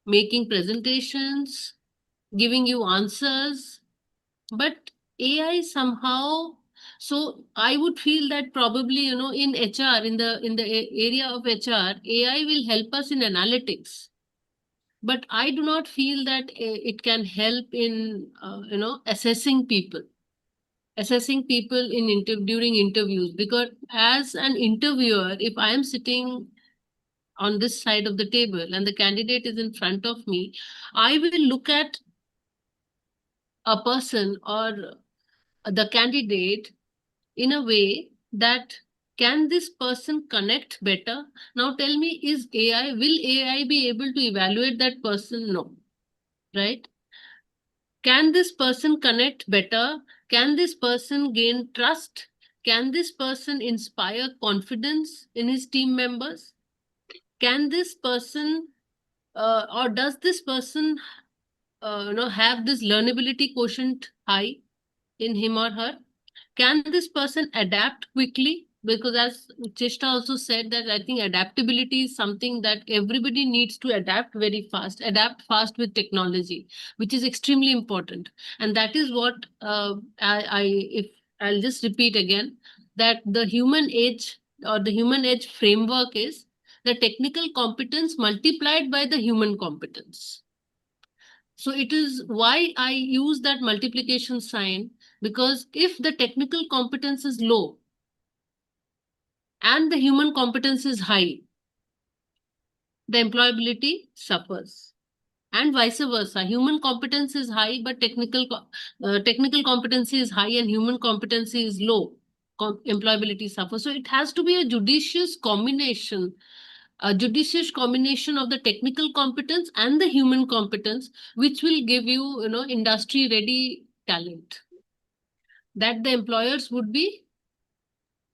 making presentations, giving you answers, but AI somehow, so I would feel that probably, in HR, in the area of HR, AI will help us in analytics, but I do not feel that it can help in assessing people in during interviews, because as an interviewer, if I am sitting on this side of the table and the candidate is in front of me, I will look at a person or the candidate in a way that Can this person connect better? Now tell me, will AI be able to evaluate that person? No, right? Can this person connect better? Can this person gain trust? Can this person inspire confidence in his team members? Can this person or does this person have this learnability quotient high in him or her? Can this person adapt quickly? Because as Cheshta also said, that I think adaptability is something that everybody needs to adapt very fast, adapt fast with technology, which is extremely important. And that is what if I'll just repeat again, that the human age or the human age framework is the technical competence multiplied by the human competence. So it is why I use that multiplication sign, because if the technical competence is low and the human competence is high, the employability suffers. And vice versa. Human competence is high, but technical competency is high and human competency is low. Employability suffers. So it has to be a judicious combination of the technical competence and the human competence, which will give you, industry ready talent that the employers would be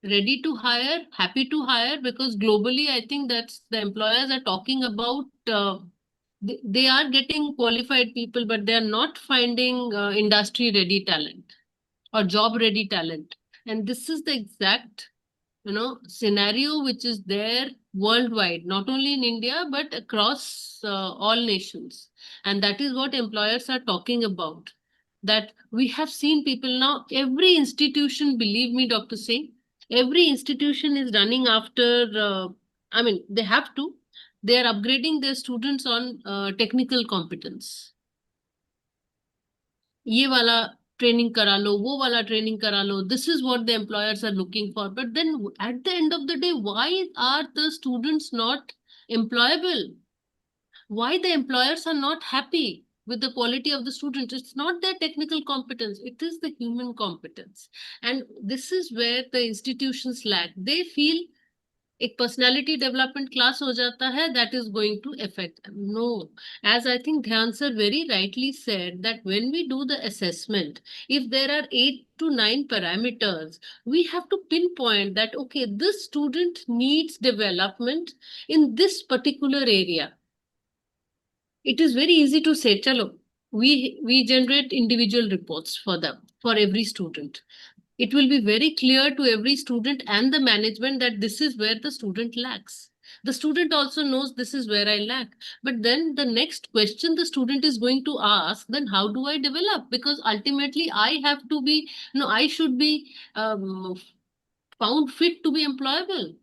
ready to hire, happy to hire, because globally, I think that's the employers are talking about, they are getting qualified people, but they are not finding industry ready talent or job ready talent. And this is the exact scenario which is there worldwide, not only in India, but across all nations. And that is what employers are talking about. That we have seen people now, every institution, believe me, Dr. Singh, every institution is running after, they have to, they are upgrading their students on technical competence. ये वाला training करा लो, वो वाला training करा लो. This is what the employers are looking for. But then at the end of the day, why are the students not employable? Why the employers are not happy with the quality of the students? It's not their technical competence, it is the human competence. And this is where the institutions lack. They feel एक personality development class हो जाता है, that is going to affect them. No, as I think Dhyan sir very rightly said, that when we do the assessment, if there are 8 to 9 parameters, we have to pinpoint that, okay, this student needs development in this particular area. It is very easy to say, chalo, we generate individual reports for them, for every student. It will be very clear to every student and the management that this is where the student lacks. The student also knows this is where I lack. But then the next question the student is going to ask, then how do I develop? Because ultimately I have to be, I should be found fit to be employable,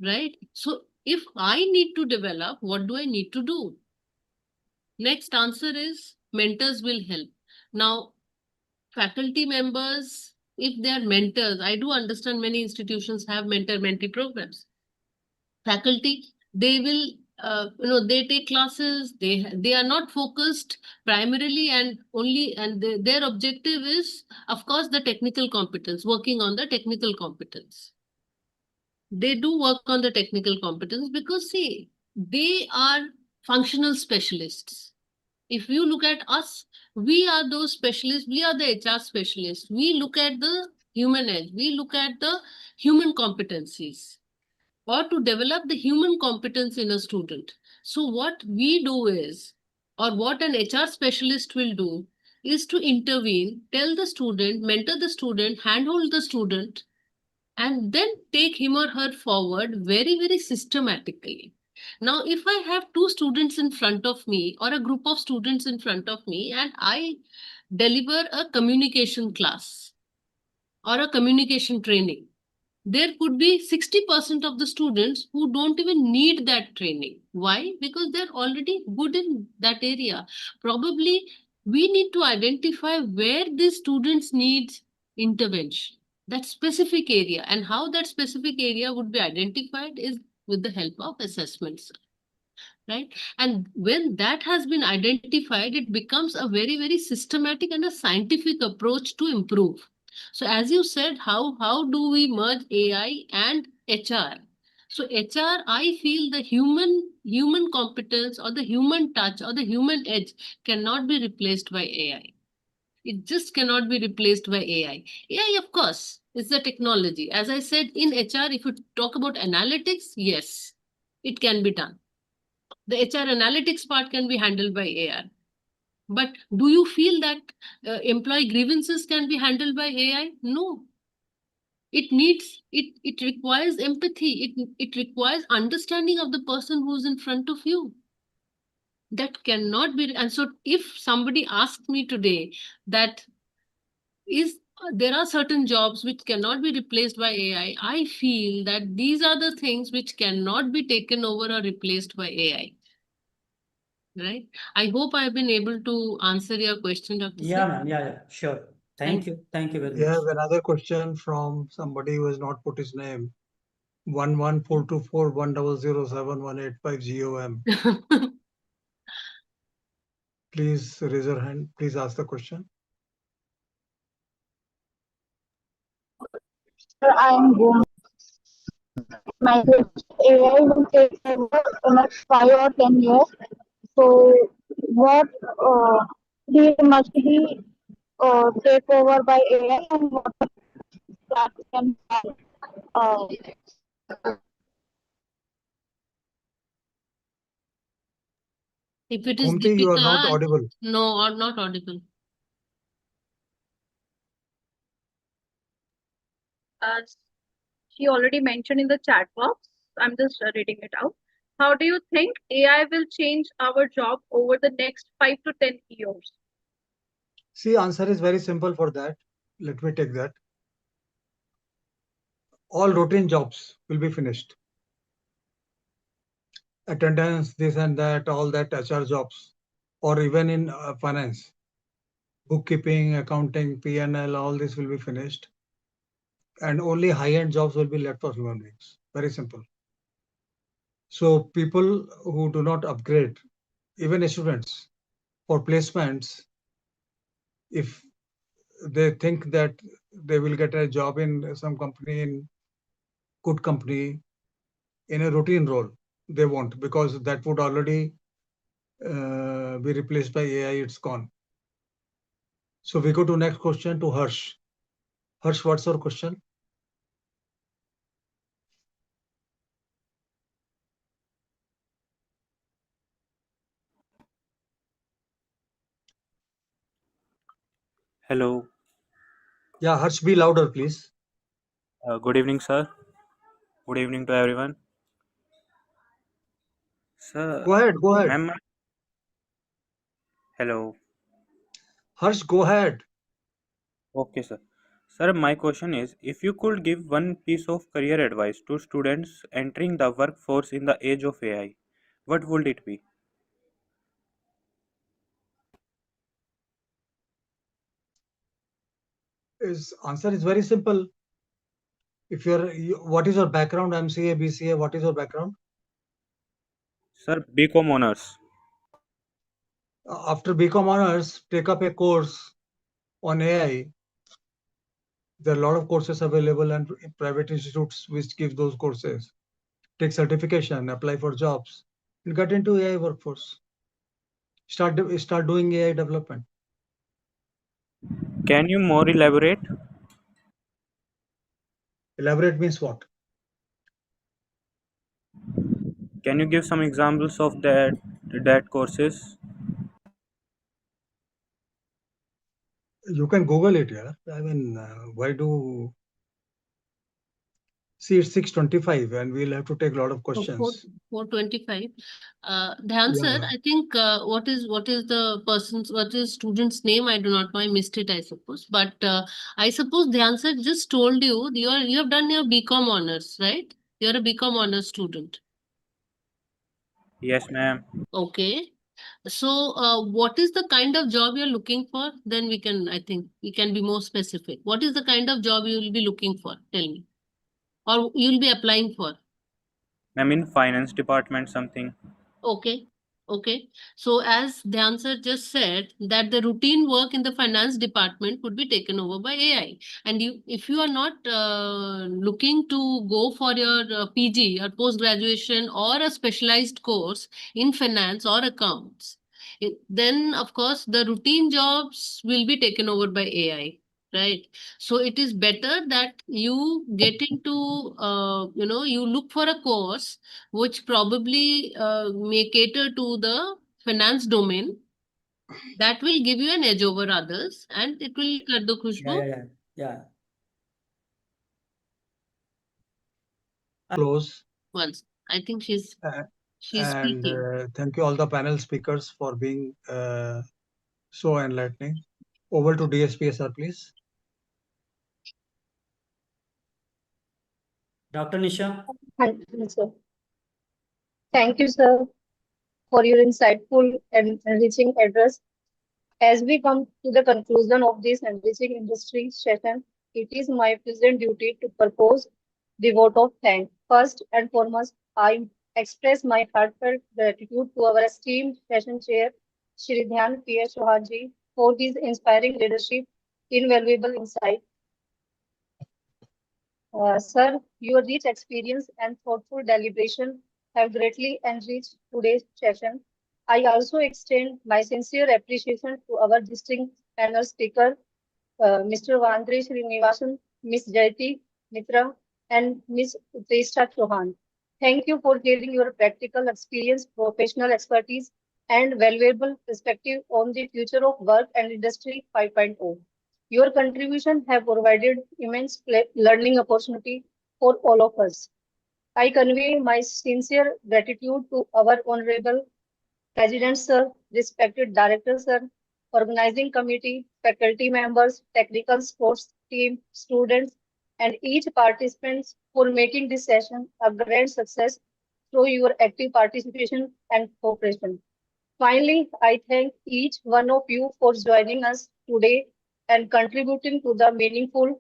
right? So if I need to develop, what do I need to do? Next answer is mentors will help. Now, faculty members, if they are mentors, I do understand many institutions have mentor-mentee programs. Faculty, they will, they take classes, they are not focused primarily and only, and their objective is, of course, the technical competence, working on the technical competence. They do work on the technical competence because, see, they are functional specialists. If you look at us, we are those specialists, we are the HR specialists. We look at the human edge, we look at the human competencies, or to develop the human competence in a student. So what we do is, or what an HR specialist will do, is to intervene, tell the student, mentor the student, handhold the student, and then take him or her forward very, very systematically. Now, if I have 2 students in front of me or a group of students in front of me and I deliver a communication class or a communication training, there could be 60% of the students who don't even need that training. Why? Because they're already good in that area. Probably we need to identify where these students need intervention, that specific area, and how that specific area would be identified is with the help of assessments, right? And when that has been identified, it becomes a very, very systematic and a scientific approach to improve. So as you said, how do we merge AI and HR? So HR, I feel the human competence or the human touch or the human edge cannot be replaced by AI. It just cannot be replaced by AI. AI, of course, is the technology. As I said, in HR, if you talk about analytics, yes, it can be done. The HR analytics part can be handled by AI. But do you feel that employee grievances can be handled by AI? No. It requires empathy. It requires understanding of the person who's in front of you. That cannot be. And so if somebody asks me today that there are certain jobs which cannot be replaced by AI, I feel that these are the things which cannot be taken over or replaced by AI. Right? I hope I've been able to answer your question, Dr. Yeah, Singh. ma'am. Yeah, sure. Thank you. Thank you very We have much. another question from somebody who has not put his name. 11424100711850GOM. Please raise your hand. Please ask the question. I am going. My AI will take over the next 5 or 10 years. So, what field must be take over by AI, and what that can uh, If it is Kumti, you are not Deepika, audible. no, or not audible. As she already mentioned in the chat box, I'm just reading it out. How do you think AI will change our job over the next 5 to 10 years? See, answer is very simple for that. Let me take that. All routine jobs will be finished. Attendance, this and that, all that HR jobs, or even in finance, bookkeeping, accounting, P&L, all this will be finished. And only high-end jobs will be left for human beings. Very simple. So people who do not upgrade, even students, for placements, if they think that they will get a job in some company, in good company, in a routine role, they won't, because that would already be replaced by AI. It's gone. So we go to next question to Harsh. Harsh, what's your question? Hello. Yeah, Harsh, be louder, please. Good evening, sir. Good evening to everyone. Sir, Go ahead, go ahead. ma'am. Hello. Harsh, go ahead. Okay, sir. Sir, my question is, if you could give one piece of career advice to students entering the workforce in the age of AI, what would it be? Answer is very simple. If what is your background? MCA, BCA, what is your background? Sir, BCom honors. After BCom honors, take up a course on AI. There are a lot of courses available and private institutes which give those courses. Take certification, apply for jobs, and get into AI workforce. Start doing AI development. Can you more elaborate? Elaborate means what? Can you give some examples of that courses? You can Google it, yeah. I mean, why do... See, it's 6:25 and we'll have to take a lot of questions. 425. Dhyan sir, Yeah. I think what is student's name? I do not know. I missed it, I suppose. But I suppose Dhyan sir just told you you have done your BCom honors, right? You're a BCom honors student. Yes, ma'am. Okay. So what is the kind of job you're looking for? Then I think we can be more specific. What is the kind of job you will be looking for? Tell me. Or you'll be applying for? I'm in finance department something. Okay. Okay, so as Dhyan sir just said, that the routine work in the finance department would be taken over by AI. And if you are not looking to go for your PG or post graduation or a specialized course in finance or accounts, then of course the routine jobs will be taken over by AI. Right. So it is better that you get into, you look for a course which probably may cater to the finance domain. That will give you an edge over others, and it will cut the Khushbu Yeah. Close. once. I think she's And speaking. thank you all the panel speakers for being so enlightening. Over to DSP sir, please. Dr. Nisha. Thank you, sir. Thank you, sir, for your insightful and enriching address. As we come to the conclusion of this enriching industry session, it is my pleasant duty to propose the vote of thanks. First and foremost, I express my heartfelt gratitude to our esteemed session chair, Shri Dhyan P. S. Chauhanji, for his inspiring leadership, invaluable insight. Sir, your rich experience and thoughtful deliberation have greatly enriched today's session. I also extend my sincere appreciation to our distinguished panel speaker, Mr. Vandre Srinivasan, Ms. Jayati Mitra, and Ms. Utesha Chauhan. Thank you for sharing your practical experience, professional expertise, and valuable perspective on the future of work and Industry 5.0. Your contribution have provided immense learning opportunity for all of us. I convey my sincere gratitude to our Honorable President, sir, respected Director, sir, organizing committee, faculty members, technical sports team, students, and each participants for making this session a grand success through your active participation and cooperation. Finally, I thank each one of you for joining us today and contributing to the meaningful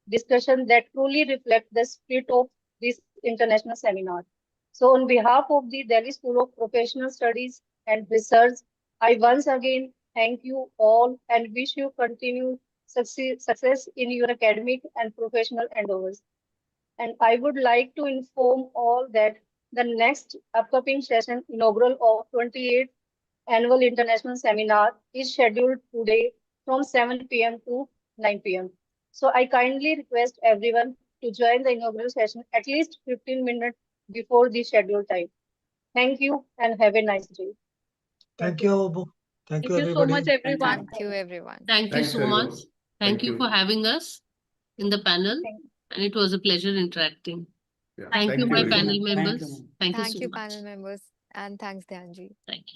discussion that truly reflect the spirit of this international seminar. So on behalf of the Delhi School of Professional Studies and Research, I once again thank you all and wish you continued success in your academic and professional endeavors. And I would like to inform all that the next upcoming session, inaugural of 28th Annual International Seminar, is scheduled today from 7 p.m. to 9 p.m. So I kindly request everyone to join the inaugural session at least 15 minutes before the scheduled time. Thank you and have a nice day. Thank you. Thank you, Thank you so much, everybody. everyone. Thank you, everyone. Thank you Thanks, so everyone. much. Thank Thank you you. for having us in the panel, Thank you. and it was a pleasure interacting. Yeah, Thank you, thank my you, everyone. panel Thank you, members. ma'am. Thank you Thank so you, much. panel members, and thanks, Dhyanji. Thank you.